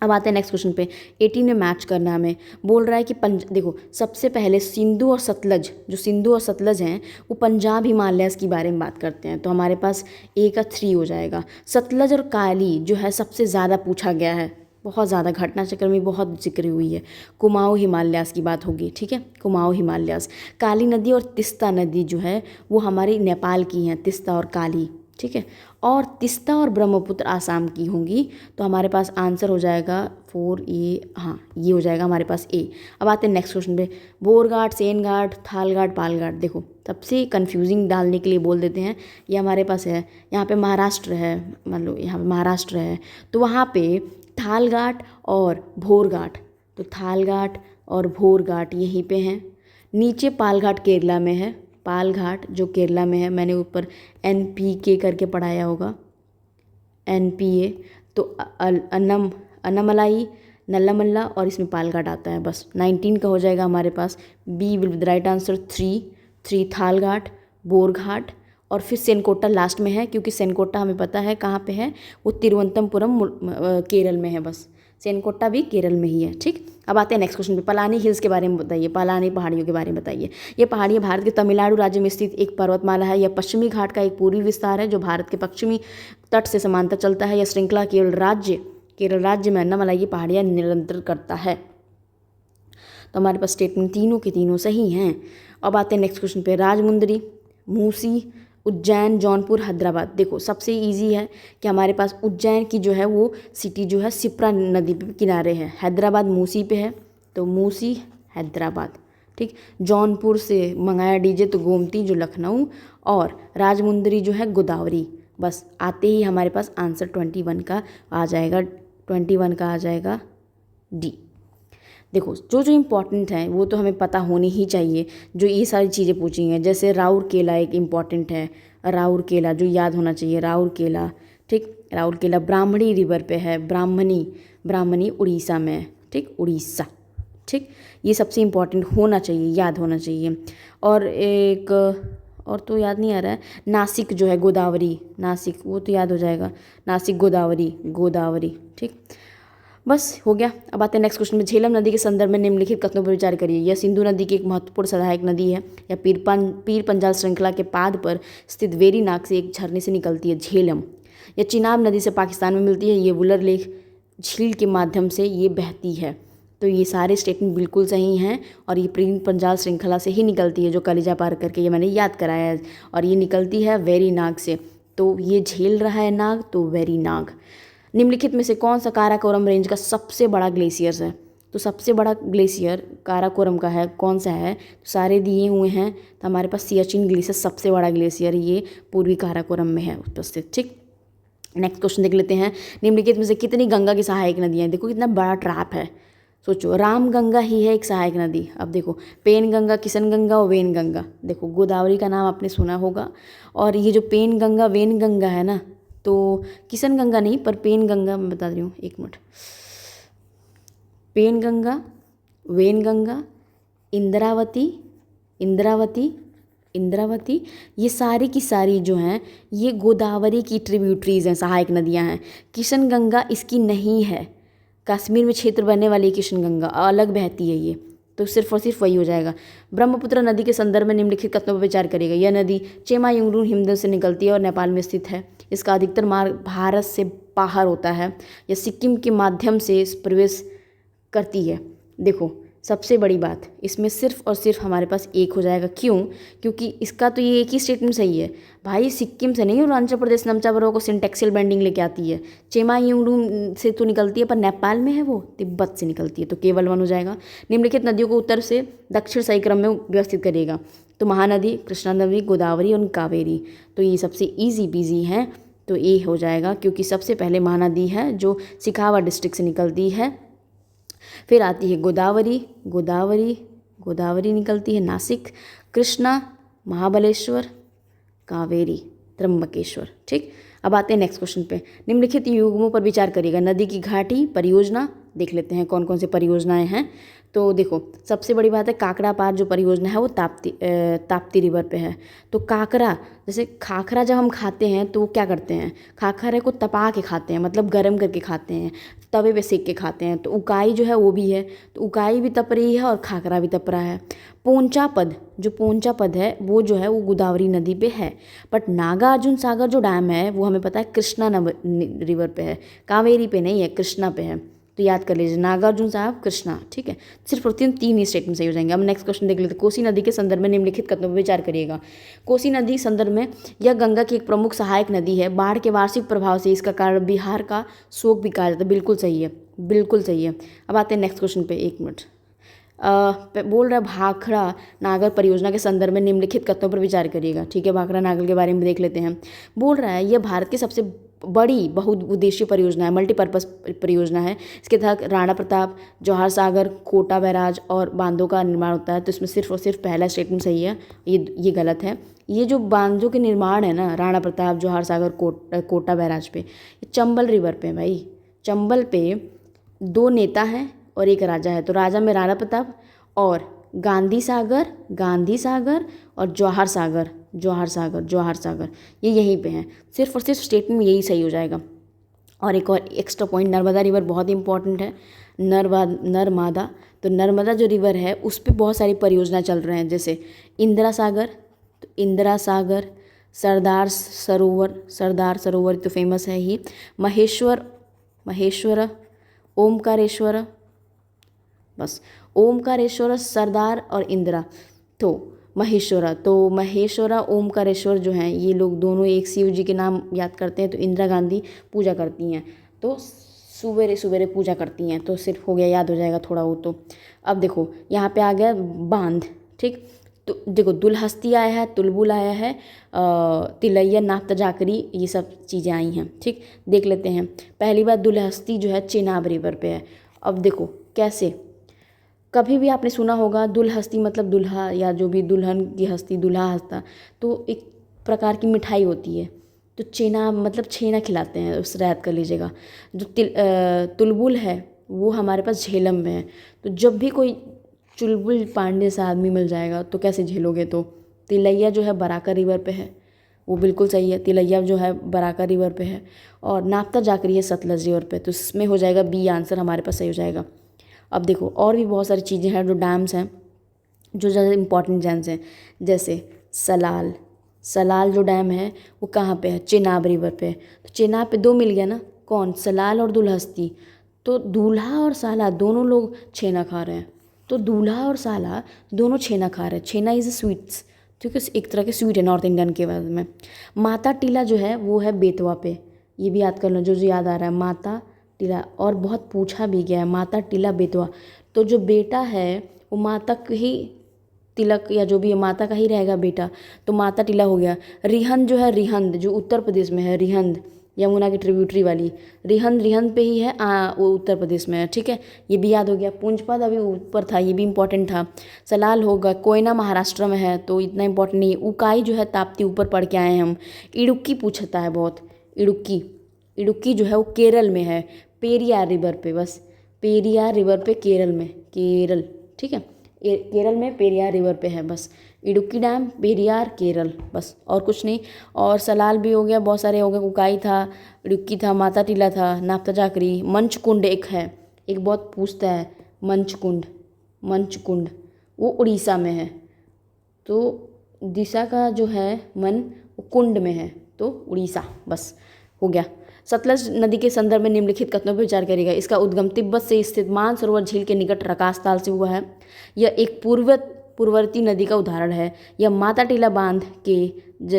अब आते हैं नेक्स्ट क्वेश्चन पे। 18 में मैच करना हमें बोल रहा है कि देखो सबसे पहले सिंधु और सतलज हैं वो पंजाब हिमालयस के बारे में बात करते हैं, तो हमारे पास A का 3 हो जाएगा। सतलज और काली जो है सबसे ज़्यादा पूछा गया है, बहुत ज़्यादा घटना चक्र में बहुत जिक्र हुई है। कुमाऊँ हिमालयस की बात होगी, ठीक है, कुमाऊँ हिमालयस। काली नदी और तिस्ता नदी जो है वो हमारी नेपाल की हैं, तिस्ता और काली, ठीक है। और तिस्ता और ब्रह्मपुत्र आसाम की होंगी, तो हमारे पास आंसर हो जाएगा 4A, हाँ ये हो जाएगा हमारे पास A। अब आते हैं नेक्स्ट क्वेश्चन पे। बोरघाट, सेनघाट, थालघाट, पालघाट। देखो सबसे कंफ्यूजिंग डालने के लिए बोल देते हैं, ये हमारे पास है, यहाँ पे महाराष्ट्र है, मान लो यहाँ पे महाराष्ट्र है, तो वहाँ पे थालघाट और भोरघाट, तो थालघाट और भोरघाट यहीं पे हैं। नीचे पालघाट केरला में है, पालघाट जो केरला में है, मैंने ऊपर NPK करके पढ़ाया होगा, NPA, तो अन्नामलाई, नल्लामल्ला, और इसमें पालघाट आता है। बस 19 का हो जाएगा हमारे पास, B will be the right answer. 3 Thalghat, Borghat, और फिर सेनकोटा लास्ट में है, क्योंकि सेनकोटा हमें पता है कहाँ पे है, वो तिरुवनंतपुरम केरल में है। बस सेनकोटा भी केरल में ही है, ठीक। अब आते हैं नेक्स्ट क्वेश्चन पे। पलानी हिल्स के बारे में बताइए, पलानी पहाड़ियों के बारे में बताइए। ये पहाड़ियाँ भारत के तमिलनाडु राज्य में स्थित एक पर्वतमाला है। यह पश्चिमी घाट का एक पूर्वी विस्तार है जो भारत के पश्चिमी तट से समांतर चलता है। यह श्रृंखला केरल राज्य में अन्नामलाई की पहाड़ियाँ निरंतर करता है। तो हमारे पास स्टेटमेंट तीनों के तीनों सही हैं। अब आते हैं नेक्स्ट क्वेश्चन पे। राजमुंदरी, मूसी, उज्जैन, जौनपुर, हैदराबाद। देखो सबसे इजी है कि हमारे पास उज्जैन की जो है वो सिटी जो है शिप्रा नदी पे किनारे है, हैदराबाद मूसी पे है, तो मूसी हैदराबाद, ठीक। जौनपुर से मंगाया डीजे तो गोमती जो लखनऊ, और राजमुंदरी जो है गोदावरी। बस आते ही हमारे पास आंसर 21 का आ जाएगा, 21 का आ जाएगा D। देखो जो जो इम्पोर्टेंट है वो तो हमें पता होनी ही चाहिए, जो ये सारी चीज़ें पूछी हैं। जैसे राउरकेला एक इम्पॉर्टेंट है, राउरकेला जो याद होना चाहिए, राउरकेला, ठीक। राउरकेला ब्राह्मणी रिवर पे है, ब्राह्मणी, ब्राह्मणी उड़ीसा में है, ठीक, उड़ीसा, ठीक। ये सबसे इम्पॉर्टेंट होना चाहिए, याद होना चाहिए। और एक और तो याद नहीं आ रहा है, नासिक जो है गोदावरी, नासिक वो तो याद हो जाएगा, नासिक गोदावरी, गोदावरी, ठीक। बस हो गया। अब आते हैं नेक्स्ट क्वेश्चन में। झेलम नदी के संदर्भ में निम्नलिखित कथनों पर विचार करिए। यह सिंधु नदी की एक महत्वपूर्ण सहायक नदी है। यह पीर पंजाल श्रृंखला के पाद पर स्थित वेरीनाग से एक झरने से निकलती है, झेलम। यह चिनाब नदी से पाकिस्तान में मिलती है। ये वुलर लेक झील के माध्यम से ये बहती है। तो ये सारे स्टेटमेंट बिल्कुल सही हैं और ये पीर पंजाल श्रृंखला से ही निकलती है, जो कलिजा पार करके, ये मैंने याद कराया है। और ये निकलती है वेरीनाग से, तो ये झेल रहा है नाग, तो वेरीनाग। निम्नलिखित में से कौन सा काराकोरम रेंज का सबसे बड़ा ग्लेशियर है? तो सबसे बड़ा ग्लेशियर काराकोरम का है, कौन सा है? तो सारे दिए हुए हैं, तो हमारे पास सियाचिन ग्लेशियर सबसे बड़ा ग्लेशियर, ये पूर्वी काराकोरम में है उपस्थित, ठीक। नेक्स्ट क्वेश्चन देख लेते हैं। निम्नलिखित में से कितनी गंगा की सहायक नदियाँ हैं? देखो कितना बड़ा ट्रैप है, सोचो। राम गंगा ही है एक सहायक नदी। अब देखो पेन गंगा, किशन गंगा और वेन गंगा। देखो गोदावरी का नाम आपने सुना होगा, और ये जो पेन गंगा वेन गंगा है ना, तो किशन गंगा नहीं पर पेन गंगा मैं बता रही हूँ, एक minute. Penganga, Wainganga, Indravati, Indravati, Indravati, ये सारी की सारी जो हैं ये गोदावरी की ट्रिब्यूटरीज हैं, सहायक नदियाँ हैं। किशन गंगा इसकी नहीं है, कश्मीर में क्षेत्र बनने वाली किशन गंगा अलग बहती है ये, तो सिर्फ और सिर्फ वही हो जाएगा। ब्रह्मपुत्र नदी के संदर्भ में निम्नलिखित कथनों पर विचार करिएगा। यह नदी चेमायुंगडू हिमनद से निकलती है और नेपाल में स्थित है। इसका अधिकतर मार्ग भारत से बाहर होता है। यह सिक्किम के माध्यम से प्रवेश करती है। देखो सबसे बड़ी बात इसमें सिर्फ और सिर्फ हमारे पास एक हो जाएगा, क्यों? क्योंकि इसका तो ये एक ही स्टेटमेंट सही है भाई, सिक्किम से नहीं, अरुणाचल प्रदेश नमचाबरो को सिंटेक्सियल बेंडिंग लेके आती है। चेमायुंगडू से तो निकलती है पर नेपाल में है वो, तिब्बत से निकलती है, तो केवल वन हो जाएगा। निम्नलिखित नदियों को उत्तर से दक्षिण सही क्रम में व्यवस्थित करिएगा। तो महानदी, कृष्णा नदी, गोदावरी और कावेरी, तो ये सबसे ईजी पीजी हैं, तो ये हो जाएगा, क्योंकि सबसे पहले महानदी है जो सिखावा डिस्ट्रिक्ट से निकलती है, फिर आती है गोदावरी, गोदावरी, गोदावरी निकलती है नासिक, कृष्णा, महाबलेश्वर, कावेरी, त्र्यंबकेश्वर, ठीक। अब आते हैं नेक्स्ट क्वेश्चन पे। निम्नलिखित युग्मों पर विचार करिएगा। नदी की घाटी परियोजना देख लेते हैं कौन कौन सी परियोजनाएं हैं। तो देखो सबसे बड़ी बात है काकड़ा पार जो परियोजना है वो ताप्ती रिवर पे है। तो काकड़ा, जैसे खाखरा जब हम खाते हैं तो वो क्या करते हैं, खाखरे को तपा के खाते हैं, मतलब गर्म करके खाते हैं, तवे पे सेक के खाते हैं। तो उकाई जो है वो भी है, तो उकाई भी तप रही है और खाखरा भी तप रहा है। पोंचा पद, जो पोंचा पद है वो जो है वो गोदावरी नदी पे है, बट नागार्जुन सागर जो डैम है वो हमें पता है कृष्णा रिवर पे है, कावेरी पे नहीं है, कृष्णा पे है। तो याद कर लीजिए नागार्जुन साहब, कृष्णा, ठीक है। सिर्फ और तीन ही स्टेटमेंट सही हो जाएंगे। अब नेक्स्ट क्वेश्चन देख लेते हैं। कोसी नदी के संदर्भ में निम्नलिखित कथनों पर विचार करिएगा। कोसी नदी संदर्भ में यह गंगा की एक प्रमुख सहायक नदी है। बाढ़ के वार्षिक प्रभाव से इसका कारण बिहार का शोक भी कहा जाता है। बिल्कुल सही है, बिल्कुल सही है। अब आते हैं नेक्स्ट क्वेश्चन पे, एक मिनट। बोल रहा है भाखड़ा नागर परियोजना के संदर्भ में निम्नलिखित कथनों पर विचार करिएगा, ठीक है। भाखड़ा नागर के बारे में देख लेते हैं। बोल रहा है यह भारत की सबसे बड़ी बहुउद्देशीय परियोजना है, मल्टीपर्पज़ परियोजना है। इसके तहत राणा प्रताप, जौहर सागर, कोटा बैराज और बांधों का निर्माण होता है। तो इसमें सिर्फ और सिर्फ पहला स्टेटमेंट सही है, ये गलत है। ये जो बांधों के निर्माण है ना, राणा प्रताप, जौहर सागर, कोटा बैराज पे, ये चंबल रिवर पे भाई, चंबल पे 2 नेता हैं और 1 राजा है। तो राजा में राणा प्रताप और गांधी सागर और जौहर सागर, जौहर सागर, जौहर सागर, ये यहीं पे हैं। सिर्फ और सिर्फ स्टेटमेंट यही सही हो जाएगा। और एक और एक्स्ट्रा पॉइंट, नर्मदा रिवर बहुत इंपॉर्टेंट है। नर्मदा, तो नर्मदा जो रिवर है उस पर बहुत सारी परियोजना चल रहे हैं, जैसे इंदिरा सागर, तो इंदिरा सागर, सरदार सरोवर तो फेमस है ही, महेश्वर, ओमकारेश्वर, बस ओमकारेश्वर, सरदार और इंदिरा, तो महेश्वरा ओमकारेश्वर जो हैं ये लोग दोनों एक शिव जी के नाम याद करते हैं। तो इंदिरा गांधी पूजा करती हैं, तो सुबेरे सुबेरे पूजा करती हैं, तो सिर्फ हो गया, याद हो जाएगा थोड़ा वो। तो अब देखो यहाँ पे आ गया बांध, ठीक। तो देखो दुलहस्ती आया है, तुलबुल आया है, तिलैया, नाथ जाकरी, ये सब चीज़ें आई हैं, ठीक। देख लेते हैं। पहली बात दुलहस्ती जो है चेनाब रिवर पे है। अब देखो कैसे, कभी भी आपने सुना होगा दुल्हस्ती मतलब दूल्हा या जो भी दुल्हन की हस्ती दूल्हा हंसता, तो एक प्रकार की मिठाई होती है। तो छेना मतलब छेना खिलाते हैं, उस याद कर लीजिएगा। जो तुलबुल है वो हमारे पास झेलम में है। तो जब भी कोई चुलबुल पांडे सा आदमी मिल जाएगा तो कैसे झेलोगे। तो तिलैया जो है बराका रिवर पे है, वो बिल्कुल सही है। तिलैया जो है बराका रिवर पे है। और नाप्ता जाकरी है सतलज रिवर पे, तो इसमें हो जाएगा बी आंसर हमारे पास सही हो जाएगा। अब देखो और भी बहुत सारी चीज़ें हैं जो डैम्स हैं, जो ज़्यादा इंपॉर्टेंट डैम्स हैं, जैसे सलाल। सलाल जो डैम है वो कहाँ पे है, चेनाब रिवर पे। तो चेनाब पे दो मिल गया ना, कौन, सलाल और दुल्हस्ती। तो दूल्हा और साला दोनों लोग छेना खा रहे हैं। तो दूल्हा और साला दोनों छेना खा रहे हैं। छेना इज़ अ स्वीट्स, क्योंकि एक तरह के स्वीट है नॉर्थ इंडियन के बाद में। माता टीला जो है वो है बेतवा पे, ये भी याद कर लो, जो जो याद आ रहा है माता टीला। और बहुत पूछा भी गया है माता टीला बेतवा। तो जो बेटा है वो माता ही तिलक या जो भी है माता का ही रहेगा बेटा, तो माता टीला हो गया। रिहंद जो है, रिहंद जो उत्तर प्रदेश में है, रिहंद यमुना की ट्रिब्यूटरी वाली रिहंद, रिहंद पे ही है, वो उत्तर प्रदेश में है, ठीक है, ये भी याद हो गया। पुंजपद अभी ऊपर था, ये भी इंपॉर्टेंट था। सलाल होगा, कोयना महाराष्ट्र में है, तो इतना इंपॉर्टेंट नहीं है। उकाई जो है ताप्ती, ऊपर पढ़ के आए हैं हम। इडुक्की पूछता है बहुत, इडुक्की, इडुक्की जो है वो केरल में है, पेरियार रिवर पे, बस पेरियार रिवर पे केरल में, केरल, ठीक है, केरल में पेरियार रिवर पे है बस। इडुक्की डैम, पेरियार, केरल, बस और कुछ नहीं। और सलाल भी हो गया, बहुत सारे हो गए, उकाई था, इडुक्की था, माता टीला था, नाप्ता जाकरी, मंचकुंड एक है, एक बहुत पूछता है, मंचकुंड, मंचकुंड वो उड़ीसा में है। तो दिशा का जो है मन वो कुंड में है, तो उड़ीसा, बस हो गया। सतलज नदी के संदर्भ में निम्नलिखित कथनों पर विचार करेगा। इसका उद्गम तिब्बत से स्थित मानसरोवर झील के निकट रकास ताल से हुआ है। यह एक पूर्ववर्ती नदी का उदाहरण है। यह माता टीला बांध के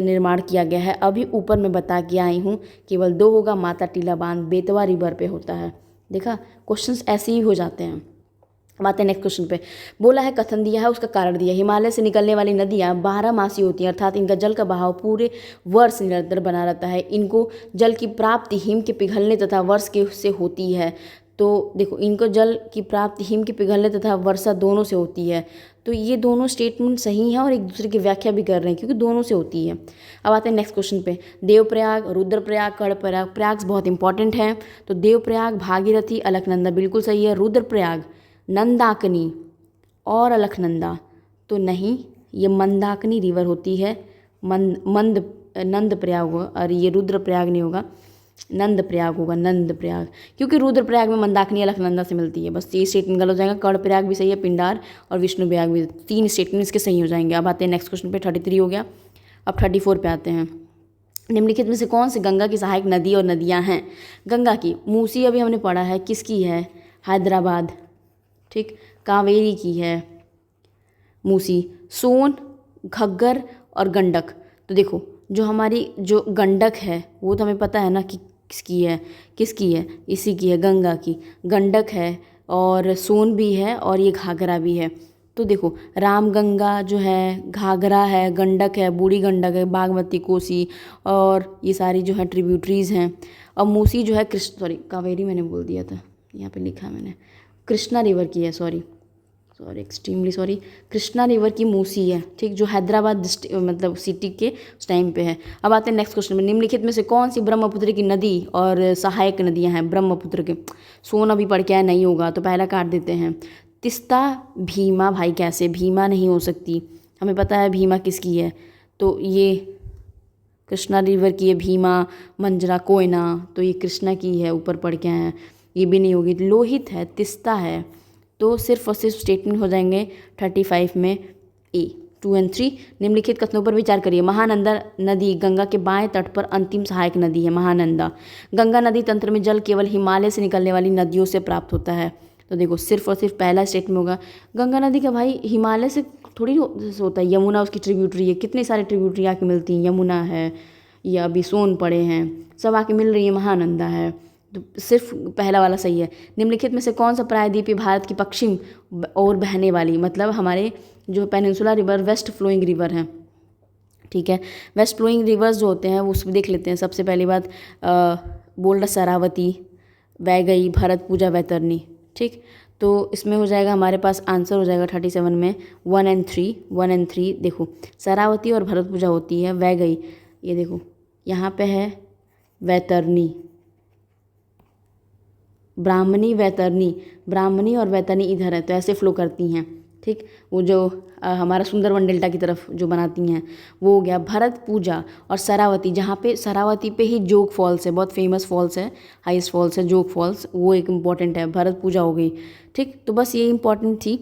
निर्माण किया गया है। अभी ऊपर मैं बता के आई हूँ, केवल दो होगा, माता टीला बांध बेतवा रिवर पे होता है। देखा, क्वेश्चंस ऐसे ही हो जाते हैं। अब आते हैं नेक्स्ट क्वेश्चन पे। बोला है, कथन दिया है, उसका कारण दिया है। हिमालय से निकलने वाली नदियाँ 12 मासी होती हैं, अर्थात इनका जल का बहाव पूरे वर्ष निरंतर बना रहता है। इनको जल की प्राप्ति हिम के पिघलने तथा वर्ष के से होती है। तो देखो, इनको जल की प्राप्ति हिम के पिघलने तथा वर्षा दोनों से होती है। तो ये दोनों स्टेटमेंट सही हैं और एक दूसरे की व्याख्या भी कर रहे हैं, क्योंकि दोनों से होती है। अब आते हैं नेक्स्ट क्वेश्चन पे। देवप्रयाग, रुद्रप्रयाग, कर्णप्रयाग, प्रयाग बहुत इंपॉर्टेंट है। तो देवप्रयाग भागीरथी अलकनंदा बिल्कुल सही है। रुद्रप्रयाग नंदाकिनी और अलकनंदा तो नहीं, ये मंदाकिनी रिवर होती है। नंद प्रयाग होगा, और ये रुद्रप्रयाग नहीं होगा, नंद प्रयाग होगा, नंद प्रयाग, क्योंकि रुद्रप्रयाग में मंदाकिनी अलकनंदा से मिलती है। बस ये स्टेटमेंट गलत हो जाएगा। कर्णप्रयाग भी सही है, पिंडार और विष्णु प्रयाग भी, 3 स्टेटमेंट इसके सही हो जाएंगे। अब आते हैं नेक्स्ट क्वेश्चन पे, 33 हो गया। अब 34 पे आते हैं। निम्नलिखित में से कौन सी गंगा की सहायक नदी और नदियाँ हैं। गंगा की मूसी अभी हमने पढ़ा है, किसकी है, हैदराबाद, ठीक। कावेरी की है मूसी। सोन, घग्गर और गंडक। तो देखो, जो हमारी जो गंडक है वो तो हमें पता है ना कि किसकी है, किसकी है, इसी की है, गंगा की। गंडक है और सोन भी है और ये घाघरा भी है। तो देखो, रामगंगा जो है, घाघरा है, गंडक है, बूढ़ी गंडक है, बागमती, कोसी और ये सारी जो है ट्रिब्यूटरीज़ हैं। और मूसी जो है कावेरी मैंने बोल दिया था, यहाँ पे लिखा है मैंने, कृष्णा रिवर की है, sorry extremely sorry, Krishna river की मूसी है, ठीक, जो हैदराबाद मतलब सिटी के उस टाइम पे है। अब आते हैं नेक्स्ट क्वेश्चन में। निम्नलिखित में से कौन सी ब्रह्मपुत्र की नदी और सहायक नदियां हैं ब्रह्मपुत्र के। सोन अभी पढ़ के आया, नहीं होगा तो पहला काट देते हैं। तिस्ता, भीमा, भाई कैसे, भीमा नहीं हो सकती, हमें पता है भीमा किसकी है, तो ये कृष्णा रिवर की है भीमा। मंजरा, कोयना, तो ये कृष्णा की है, ऊपर पढ़ के आए हैं, ये भी नहीं होगी। लोहित है, तिस्ता है, तो सिर्फ और सिर्फ स्टेटमेंट हो जाएंगे 35 में ए, 2 और 3। निम्नलिखित कथनों पर विचार करिए। महानंदा नदी गंगा के बाएं तट पर अंतिम सहायक नदी है। महानंदा, गंगा नदी तंत्र में जल केवल हिमालय से निकलने वाली नदियों से प्राप्त होता है। तो देखो, सिर्फ और सिर्फ पहला स्टेटमेंट होगा। गंगा नदी का भाई हिमालय से थोड़ी होता है, यमुना उसकी ट्रिब्यूटरी है, कितने सारे ट्रिब्यूटरी आके मिलती हैं, यमुना है या अभी सोन पड़े हैं, सब आके मिल रही है, महानंदा है। तो सिर्फ पहला वाला सही है। निम्नलिखित में से कौन सा प्रायद्वीपीय भारत की पश्चिम ओर बहने वाली, मतलब हमारे जो peninsula river west flowing river है, ठीक है। वेस्ट फ्लोइंग रिवर्स जो होते हैं वो उसमें देख लेते हैं। सबसे पहली बात बोल्डा, शरावती, वैगई, भरतपूजा, वैतरणी, ठीक। तो इसमें हो जाएगा हमारे पास आंसर हो जाएगा 37 में 1 and 3 देखो शरावती और भरतपूजा होती है वैगई, ये देखो यहाँ पे है वैतरणी, ब्राह्मणी और वैतरणी इधर है, तो ऐसे फ्लो करती हैं, ठीक। वो जो हमारा सुंदरवन डेल्टा की तरफ जो बनाती हैं वो हो गया। भरत पूजा और शरावती, जहाँ पे शरावती पे ही जोग फॉल्स है, बहुत फेमस फॉल्स है, हाईएस्ट फॉल्स है जोग फॉल्स, वो एक इम्पॉर्टेंट है। भरत पूजा हो गई, ठीक। तो बस ये इम्पॉर्टेंट थी।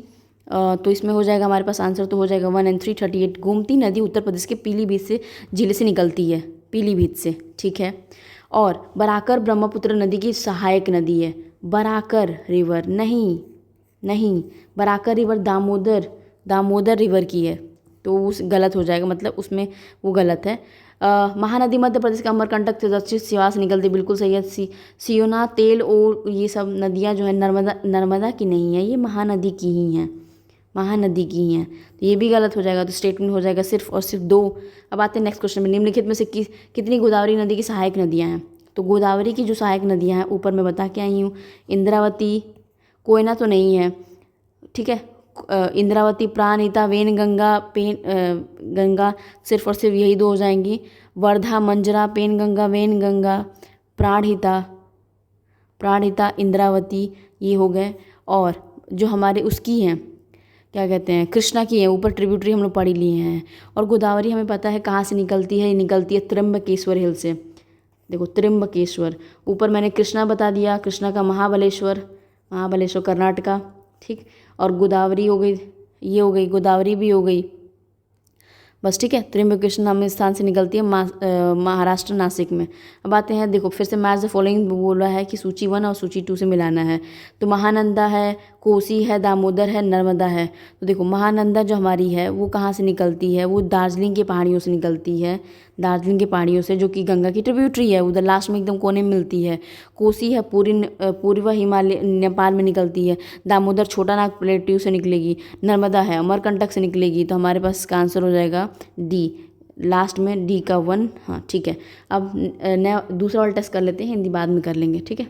तो इसमें हो जाएगा हमारे पास आंसर, तो हो जाएगा 1 and 3 38। गोमती नदी उत्तर प्रदेश के पीलीभीत से जिले से निकलती है, पीलीभीत से, ठीक है। और बराकर ब्रह्मपुत्र नदी की सहायक नदी है। बराकर रिवर नहीं, बराकर रिवर दामोदर रिवर की है, तो उस गलत हो जाएगा, मतलब उसमें वो गलत है। महानदी मध्य प्रदेश के अमरकंटक से दक्षिण सिवान से निकलती, बिल्कुल सही है। सियोना, तेल और ये सब नदियाँ जो है नर्मदा की नहीं है, ये महानदी की ही हैं, तो ये भी गलत हो जाएगा, तो स्टेटमेंट हो जाएगा सिर्फ और सिर्फ 2। अब आते हैं नेक्स्ट क्वेश्चन में, निम्नलिखित में से कितनी गोदावरी नदी की सहायक नदियाँ हैं। तो गोदावरी की जो सहायक नदियाँ हैं ऊपर मैं बता के आई हूँ, इंद्रावती, कोयना तो नहीं है, ठीक है। इंद्रावती, प्राणहिता, वेनगंगा, गंगा, सिर्फ और सिर्फ यही 2 हो जाएंगी। वर्धा, मंजरा, पेनगंगा, वेनगंगा, प्राणहिता, इंद्रावती, ये हो गए। और जो हमारे उसकी हैं, क्या कहते हैं, कृष्णा की है, ऊपर ट्रिब्यूटरी हम लोग पढ़ ही लिए हैं। और गोदावरी हमें पता है कहाँ से निकलती है, ये निकलती है त्र्यंबकेश्वर हिल से, देखो त्र्यंबकेश्वर। ऊपर मैंने कृष्णा बता दिया, कृष्णा का महाबलेश्वर कर्नाटका, ठीक। और गोदावरी हो गई, ये हो गई, गोदावरी भी हो गई, बस, ठीक है। त्र्यंबकेश्वर नाम स्थान से निकलती है महाराष्ट्र, नासिक में। अब आते हैं, देखो फिर से मैच द फॉलोइंग बोल रहा है कि सूची 1 और सूची 2 से मिलाना है। तो महानंदा है, कोसी है, दामोदर है, नर्मदा है। तो देखो महानंदा जो हमारी है वो कहाँ से निकलती है, वो दार्जिलिंग की पहाड़ियों से निकलती है, दार्जिलिंग की पहाड़ियों से, जो कि गंगा की ट्रिब्यूटरी है, उधर लास्ट में एकदम कोने में मिलती है। कोसी है पूर्व हिमालय नेपाल में निकलती है। दामोदर छोटा नाग प्लेट्यू से निकलेगी। नर्मदा है अमरकंटक से निकलेगी। तो हमारे पास इसका आंसर हो जाएगा डी, लास्ट में डी का 1, हाँ ठीक है। अब नया दूसरा वाला टेस्ट कर लेते हैं, हिंदी बाद में कर लेंगे, ठीक है।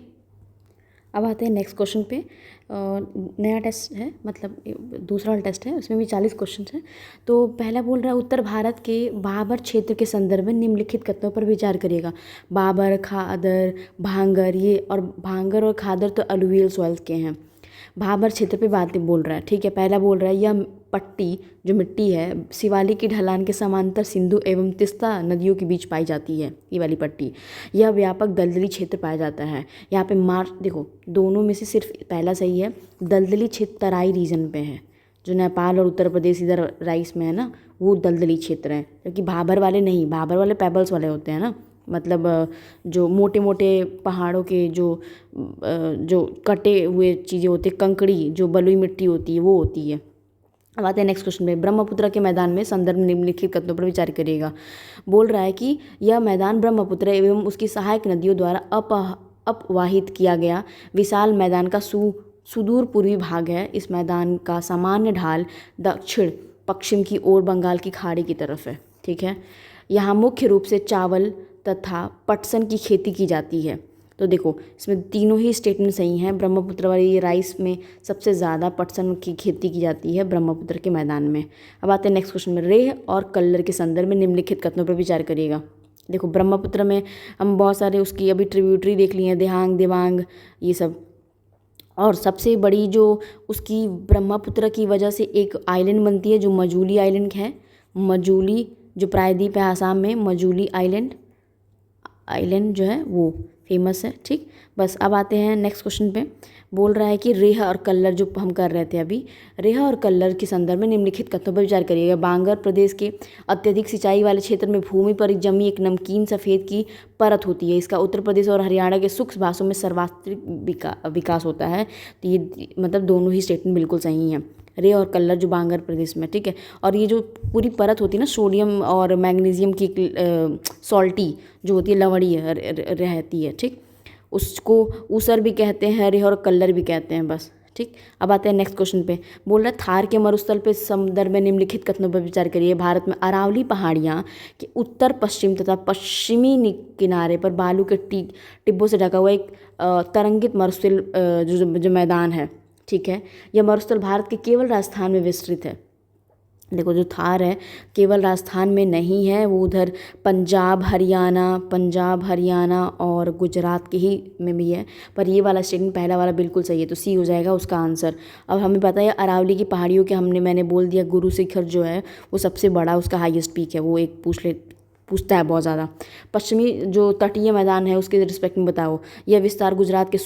अब आते हैं नेक्स्ट क्वेश्चन पे। नया टेस्ट है, मतलब दूसरा वाला टेस्ट है, उसमें भी 40 क्वेश्चन हैं। तो पहला बोल रहा है उत्तर भारत के बाबर क्षेत्र के संदर्भ में निम्नलिखित कथनों पर विचार करिएगा। बाबर, खादर, भांगर, ये और भांगर और खादर तो अलुवियल सॉइल्स के हैं। भाबर क्षेत्र पे बातें बोल रहा है, ठीक है। पहला बोल रहा है यह पट्टी जो मिट्टी है शिवालिक की ढलान के समांतर सिंधु एवं तिस्ता नदियों के बीच पाई जाती है। ये वाली पट्टी, यह व्यापक दलदली क्षेत्र पाया जाता है। यहाँ पे देखो दोनों में से सिर्फ पहला सही है। दलदली क्षेत्र तराई रीजन पे है, जो नेपाल और उत्तर प्रदेश इधर राइस में है ना, वो दलदली क्षेत्र है। क्योंकि भाबर वाले नहीं, भाबर वाले पेबल्स वाले होते हैं ना, मतलब जो मोटे मोटे पहाड़ों के जो कटे हुए चीज़ें होती है, कंकड़ी जो बलुई मिट्टी होती है वो होती है। अब आते हैं नेक्स्ट क्वेश्चन में। ब्रह्मपुत्र के मैदान में संदर्भ निम्नलिखित कथनों पर विचार करिएगा। बोल रहा है कि यह मैदान ब्रह्मपुत्र एवं उसकी सहायक नदियों द्वारा अपवाहित किया गया विशाल मैदान का सुदूर पूर्वी भाग है। इस मैदान का सामान्य ढाल दक्षिण पश्चिम की ओर बंगाल की खाड़ी की तरफ है, ठीक है। यहाँ मुख्य रूप से चावल तथा पटसन की खेती की जाती है। तो देखो इसमें तीनों ही स्टेटमेंट सही हैं। ब्रह्मपुत्र वाली राइस में सबसे ज़्यादा पटसन की खेती की जाती है ब्रह्मपुत्र के मैदान में। अब आते हैं नेक्स्ट क्वेश्चन में। रेह और कल्लर के संदर्भ में निम्नलिखित कथनों पर विचार करिएगा। देखो ब्रह्मपुत्र में हम बहुत सारे उसकी अभी ट्रिब्यूटरी देख लिए हैं, देहांग, देवांग, ये सब। और सबसे बड़ी जो उसकी ब्रह्मपुत्र की वजह से एक आइलैंड बनती है जो मजूली आइलैंड है। मजूली जो प्रायद्वीप है आसाम में, मजूली आइलैंड जो है वो फेमस है, ठीक। बस अब आते हैं नेक्स्ट क्वेश्चन पे। बोल रहा है कि रेह और कल्लर जो हम कर रहे थे अभी, रेह और कल्लर के संदर्भ में निम्नलिखित कथनों पर विचार करिएगा। बांगर प्रदेश के अत्यधिक सिंचाई वाले क्षेत्र में भूमि पर जमी एक नमकीन सफ़ेद की परत होती है। इसका उत्तर प्रदेश और हरियाणा के शुष्क भाषों में सर्वाधिक विकास होता है। तो ये मतलब दोनों ही स्टेटमेंट बिल्कुल सही हैं। रे और कल्लर जो बांगर प्रदेश में, ठीक है। और ये जो पूरी परत होती है ना सोडियम और मैग्नीशियम की सॉल्टी जो होती है, लवणी रहती है, ठीक। उसको ऊसर भी कहते हैं, रेह और कल्लर भी कहते हैं, बस, ठीक। अब आते हैं नेक्स्ट क्वेश्चन पे। बोल रहा है थार के मरुस्थल पे संदर्भ में निम्नलिखित कथनों पर विचार करिए। भारत में अरावली पहाड़ियाँ के उत्तर पश्चिम तथा पश्चिमी किनारे पर बालू के टिब्बों से ढका हुआ एक तरंगित मरुस्थल जो मैदान है, ठीक है। यह मरुस्थल भारत के केवल राजस्थान में विस्तृत है। देखो जो थार है केवल राजस्थान में नहीं है, वो उधर पंजाब हरियाणा और गुजरात के ही में भी है। पर ये वाला स्टेटमेंट पहला वाला बिल्कुल सही है, तो सी हो जाएगा उसका आंसर। अब हमें पता है अरावली की पहाड़ियों के मैंने बोल दिया गुरु शिखर जो है वो सबसे बड़ा, उसका हाईएस्ट पीक है, वो एक पूछता है बहुत ज़्यादा। पश्चिमी जो तटीय मैदान है उसके रिस्पेक्ट में बताओ। यह विस्तार गुजरात के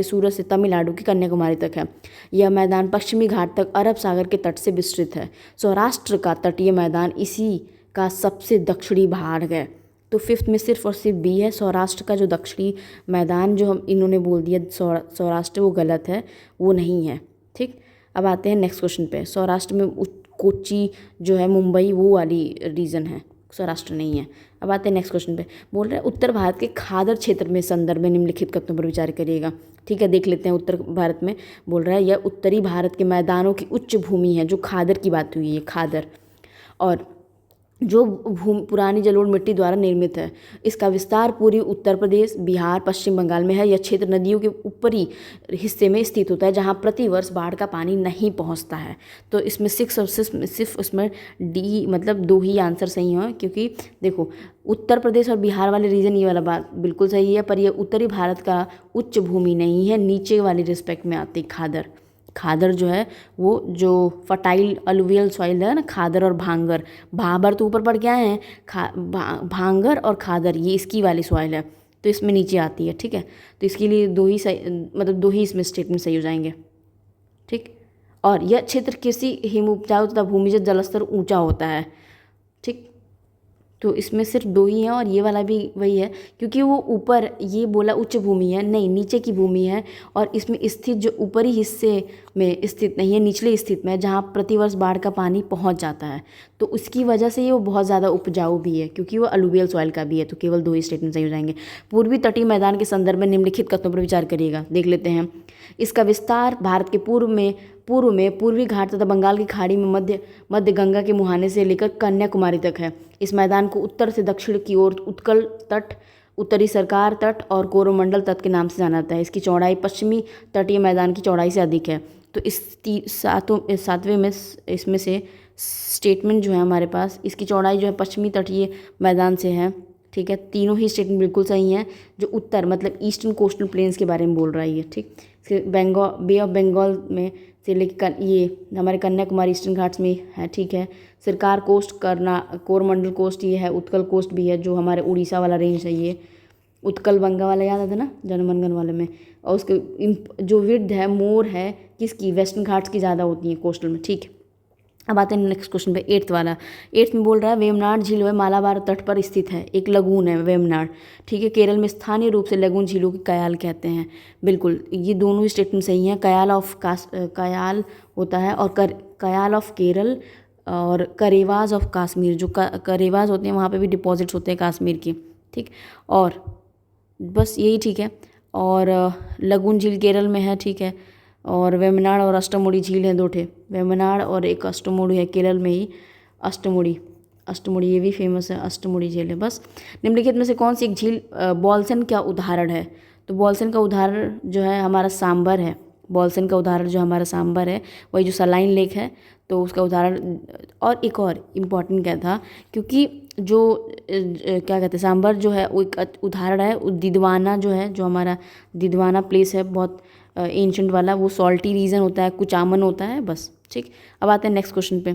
सूरत से तमिलनाडु की कन्याकुमारी तक है। यह मैदान पश्चिमी घाट तक अरब सागर के तट से विस्तृत है। सौराष्ट्र का तटीय मैदान इसी का सबसे दक्षिणी भाग है। तो फिफ्थ में सिर्फ और सिर्फ बी है, सौराष्ट्र का जो दक्षिणी मैदान जो हम इन्होंने बोल दिया सौराष्ट्र, वो गलत है, वो नहीं है। ठीक, अब आते हैं नेक्स्ट क्वेश्चन पे। सौराष्ट्र में कोच्चि जो है मुंबई वो वाली रीजन है, सौराष्ट्र नहीं है। अब आते हैं नेक्स्ट क्वेश्चन पे। बोल रहे हैं उत्तर भारत के खादर क्षेत्र में संदर्भ में निम्नलिखित कथनों पर विचार करिएगा। ठीक है, देख लेते हैं। उत्तर भारत में बोल रहा है यह उत्तरी भारत के मैदानों की उच्च भूमि है, जो खादर की बात हुई है, खादर, और जो पुरानी जलोढ़ मिट्टी द्वारा निर्मित है। इसका विस्तार पूर्वी उत्तर प्रदेश, बिहार, पश्चिम बंगाल में है। यह क्षेत्र नदियों के ऊपरी हिस्से में स्थित होता है, जहाँ प्रतिवर्ष बाढ़ का पानी नहीं पहुँचता है। तो इसमें 6 और सिर्फ उसमें डी मतलब 2 ही आंसर सही हैं, क्योंकि देखो उत्तर प्रदेश और बिहार वाले रीजन ये वाला बात बिल्कुल सही है, पर यह उत्तरी भारत का उच्च भूमि नहीं है, नीचे वाली रिस्पेक्ट में आती खादर जो है वो जो फर्टाइल अलुवियल सॉइल है ना, खादर और भांगर, भाबर तो ऊपर पड़ के आए हैं, भांगर और खादर ये इसकी वाली सॉइल है, तो इसमें नीचे आती है। ठीक है, तो इसके लिए 2 ही सही, मतलब 2 ही इसमें स्टेटमेंट सही हो जाएंगे। ठीक, और यह क्षेत्र कृषि हिम उपजाऊ तथा भूमिगत जलस्तर ऊंचा होता है। ठीक, तो इसमें सिर्फ 2 ही हैं, और ये वाला भी वही है, क्योंकि वो ऊपर ये बोला उच्च भूमि है, नहीं नीचे की भूमि है, और इसमें स्थित जो ऊपरी हिस्से में स्थित नहीं है, निचले स्थित में, जहाँ प्रतिवर्ष बाढ़ का पानी पहुँच जाता है, तो उसकी वजह से ये वो बहुत ज़्यादा उपजाऊ भी है, क्योंकि वो अलुवियल सॉइल का भी है। तो केवल 2 ही स्टेटमेंट सही हो जाएंगे। पूर्वी तटीय मैदान के संदर्भ में निम्नलिखित कथनों पर विचार करिएगा। देख लेते हैं। इसका विस्तार भारत के पूर्व में पूर्वी घाट तथा बंगाल की खाड़ी में मध्य गंगा के मुहाने से लेकर कन्याकुमारी तक है। इस मैदान को उत्तर से दक्षिण की ओर उत्कल तट, उत्तरी सरकार तट और कोरोमंडल तट के नाम से जाना जाता है। इसकी चौड़ाई पश्चिमी तटीय मैदान की चौड़ाई से अधिक है। तो इस 7वें में इसमें से स्टेटमेंट जो है हमारे पास, इसकी चौड़ाई जो है पश्चिमी तटीय मैदान से है। ठीक है, तीनों ही स्टेटमेंट बिल्कुल सही हैं। जो उत्तर मतलब ईस्टर्न कोस्टल प्लेन्स के बारे में बोल रहा है ये। ठीक, बे ऑफ बंगाल में से लेकर ये हमारे कन्याकुमारी ईस्टर्न घाट्स में है। ठीक है, सरकार कोस्ट कोरमंडल कोस्ट ये है, उत्कल कोस्ट भी है जो हमारे उड़ीसा वाला रेंज है। ये उत्कल बंगा वाला याद आता ना जनगणमन वाले में, और उसके जो विड्थ है मोर है किसकी, वेस्टर्न घाट्स की ज़्यादा होती है कोस्टल में। ठीक है, अब आते हैं नेक्स्ट क्वेश्चन पे, 8th वाला। 8th में बोल रहा है वेमनाड झील है मालाबार तट पर स्थित है, एक लगून है वेमनाड। ठीक है, केरल में स्थानीय रूप से लगून झीलों की कयाल कहते हैं। बिल्कुल, ये दोनों ही स्टेटमेंट सही हैं। कयाल होता है, और कयाल ऑफ केरल और करेवाज ऑफ कश्मीर, जो करेवाज होते हैं वहाँ पे भी डिपॉजिट्स होते हैं कश्मीर के। ठीक, और बस यही ठीक है। और लगून झील केरल में है। ठीक है, और वेमनाड और अष्टमुड़ी झील हैं 2 ठे, वेमनाड और एक अष्टमुड़ी है केरल में ही, अष्टमुड़ी ये भी फेमस है, अष्टमुड़ी झील है। बस निम्नलिखित में से कौन सी एक झील बॉल्सन का उदाहरण है? तो बॉल्सन का उदाहरण जो है हमारा सांबर है। बॉल्सन का उदाहरण जो हमारा सांबर है, वही जो सलाइन लेक है, तो उसका उदाहरण। और एक और इम्पॉर्टेंट क्या था, क्योंकि जो क्या कहते हैं सांबर जो है वो एक उदाहरण है। दिदवाना जो है, जो हमारा दिदवाना प्लेस है बहुत एंशंट वाला, वो सॉल्टी रीजन होता है, कुचामन होता है। बस ठीक, अब आते हैं नेक्स्ट क्वेश्चन पे।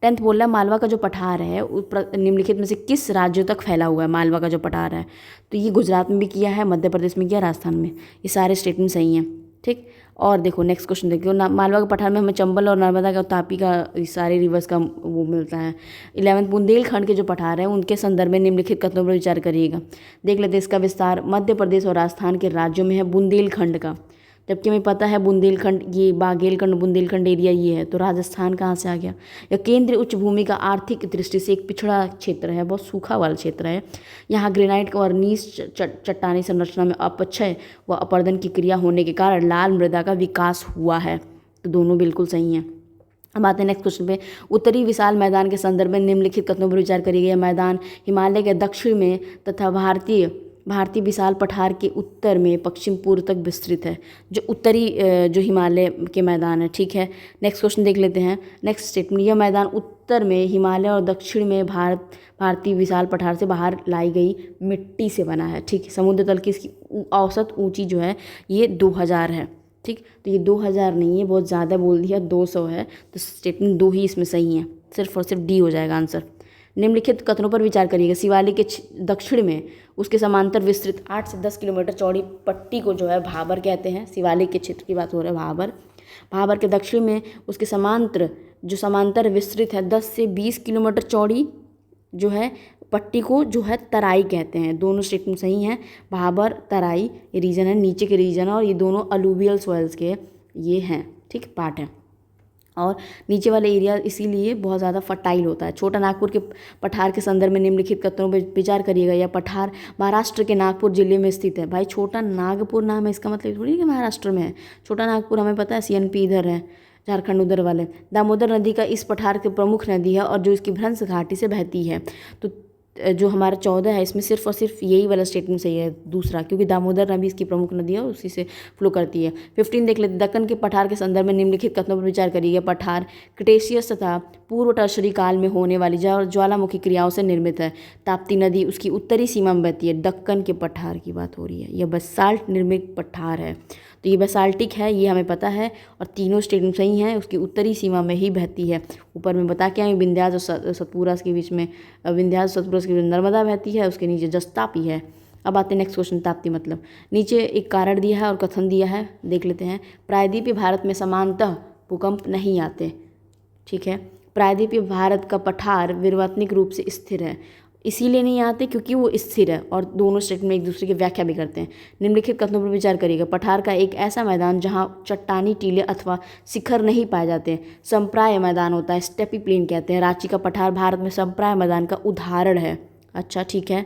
10th बोल रहा है मालवा का जो पठार है निम्नलिखित में से किस राज्यों तक फैला हुआ है? मालवा का जो पठार है, तो ये गुजरात में भी किया है, मध्य प्रदेश में किया, राजस्थान में, ये सारे स्टेटमेंट सही हैं। ठीक, और देखो नेक्स्ट क्वेश्चन देखिए, मालवा के पठार में हमें चंबल और नर्मदा का, तापी का, सारे रिवर्स का वो मिलता है। 11th बुंदेलखंड के जो पठार हैं उनके संदर्भ में निम्नलिखित कथनों पर विचार करिएगा। देख लेते हैं। इसका विस्तार मध्य प्रदेश और राजस्थान के राज्यों में है बुंदेलखंड का, जबकि हमें पता है बुंदेलखंड, ये बागेलखंड बुंदेलखंड एरिया ये है, तो राजस्थान कहाँ से आ गया? यह केंद्रीय उच्च भूमि का आर्थिक दृष्टि से एक पिछड़ा क्षेत्र है, बहुत सूखा वाला क्षेत्र है। यहाँ ग्रेनाइट और नीच चट्टानी संरचना में अपक्षय व अपरदन की क्रिया होने के कारण लाल मृदा का विकास हुआ है। तो दोनों बिल्कुल सही हैं। अब आते हैं नेक्स्ट क्वेश्चन पे। उत्तरी विशाल मैदान के संदर्भ में निम्नलिखित कथनों पर विचार करिए। यह मैदान हिमालय के दक्षिण में तथा भारतीय भारतीय विशाल पठार के उत्तर में पश्चिम पूर्व तक विस्तृत है, जो उत्तरी जो हिमालय के मैदान है। ठीक है, नेक्स्ट क्वेश्चन देख लेते हैं। नेक्स्ट स्टेटमेंट, यह मैदान उत्तर में हिमालय और दक्षिण में भारतीय विशाल पठार से बाहर लाई गई मिट्टी से बना है। ठीक, समुद्र तल की इसकी औसत ऊंची जो है ये 2000 है। ठीक, तो ये 2000 नहीं है, बहुत ज़्यादा बोल दिया, 200 है, तो स्टेटमेंट 2 ही इसमें सही है, सिर्फ और सिर्फ डी हो जाएगा आंसर। निम्नलिखित कथनों पर विचार करिएगा। शिवालिक के दक्षिण में उसके समांतर विस्तृत 8 से 10 किलोमीटर चौड़ी पट्टी को जो है भाबर कहते हैं। शिवालिक के क्षेत्र की बात हो रहा है, भाबर। भाबर के दक्षिण में उसके समांतर विस्तृत है 10 से 20 किलोमीटर चौड़ी जो है पट्टी को जो है तराई कहते हैं। दोनों स्टेटमेंट सही हैं। भाबर, तराई ये रीजन है, नीचे के रीजन है, और ये दोनों अलूवियल सॉइल्स के ये हैं। ठीक, पार्ट है। और नीचे वाले एरिया इसीलिए बहुत ज़्यादा फर्टाइल होता है। छोटा नागपुर के पठार के संदर्भ में निम्नलिखित कथनों पर विचार करिएगा। यह पठार महाराष्ट्र के नागपुर जिले में स्थित है। भाई छोटा नागपुर नाम है, इसका मतलब थोड़ी कि महाराष्ट्र में है। छोटा नागपुर हमें पता है सीएनपी इधर है, झारखंड उधर वाले। दामोदर नदी का इस पठार की प्रमुख नदी है और जो इसकी भ्रंश घाटी से बहती है। तो जो हमारा 14 है इसमें सिर्फ और सिर्फ यही वाला स्टेटमेंट सही है, दूसरा, क्योंकि दामोदर नदी इसकी प्रमुख नदी है और उसी से फ्लो करती है। 15 देख लेते, दक्कन के पठार के संदर्भ में निम्नलिखित कथनों पर विचार करिए। पठार क्रिटेशियस तथा पूर्व टर्शरी काल में होने वाली ज्वालामुखी क्रियाओं से निर्मित है। ताप्ती नदी उसकी उत्तरी सीमा में बहती है। दक्कन के पठार की बात हो रही है, यह बसाल्ट निर्मित पठार है, तो ये बेसाल्टिक है, ये हमें पता है, और तीनों स्टेटमेंट सही हैं। उसकी उत्तरी सीमा में ही बहती है। ऊपर में बता के आए विंध्याचल और सतपुरा के बीच में, विंध्याचल सतपुरा के बीच में नर्मदा बहती है, उसके नीचे जसतापी है। अब आते हैं नेक्स्ट क्वेश्चन, ताप्ती मतलब। नीचे एक कारण दिया है और कथन दिया है, देख लेते हैं। प्रायद्वीपीय भारत में समानतः भूकंप नहीं आते। ठीक है, प्रायद्वीपीय भारत का पठार विवर्तनिक रूप से स्थिर है, इसीलिए नहीं आते क्योंकि वो स्थिर है, और दोनों स्टेटमेंट एक दूसरे की व्याख्या भी करते हैं। निम्नलिखित कथनों पर विचार करिएगा। पठार का एक ऐसा मैदान जहां चट्टानी टीले अथवा शिखर नहीं पाए जाते संप्राय मैदान होता है, स्टेपी प्लेन कहते हैं। रांची का पठार भारत में संप्राय मैदान का उदाहरण है। अच्छा, ठीक है।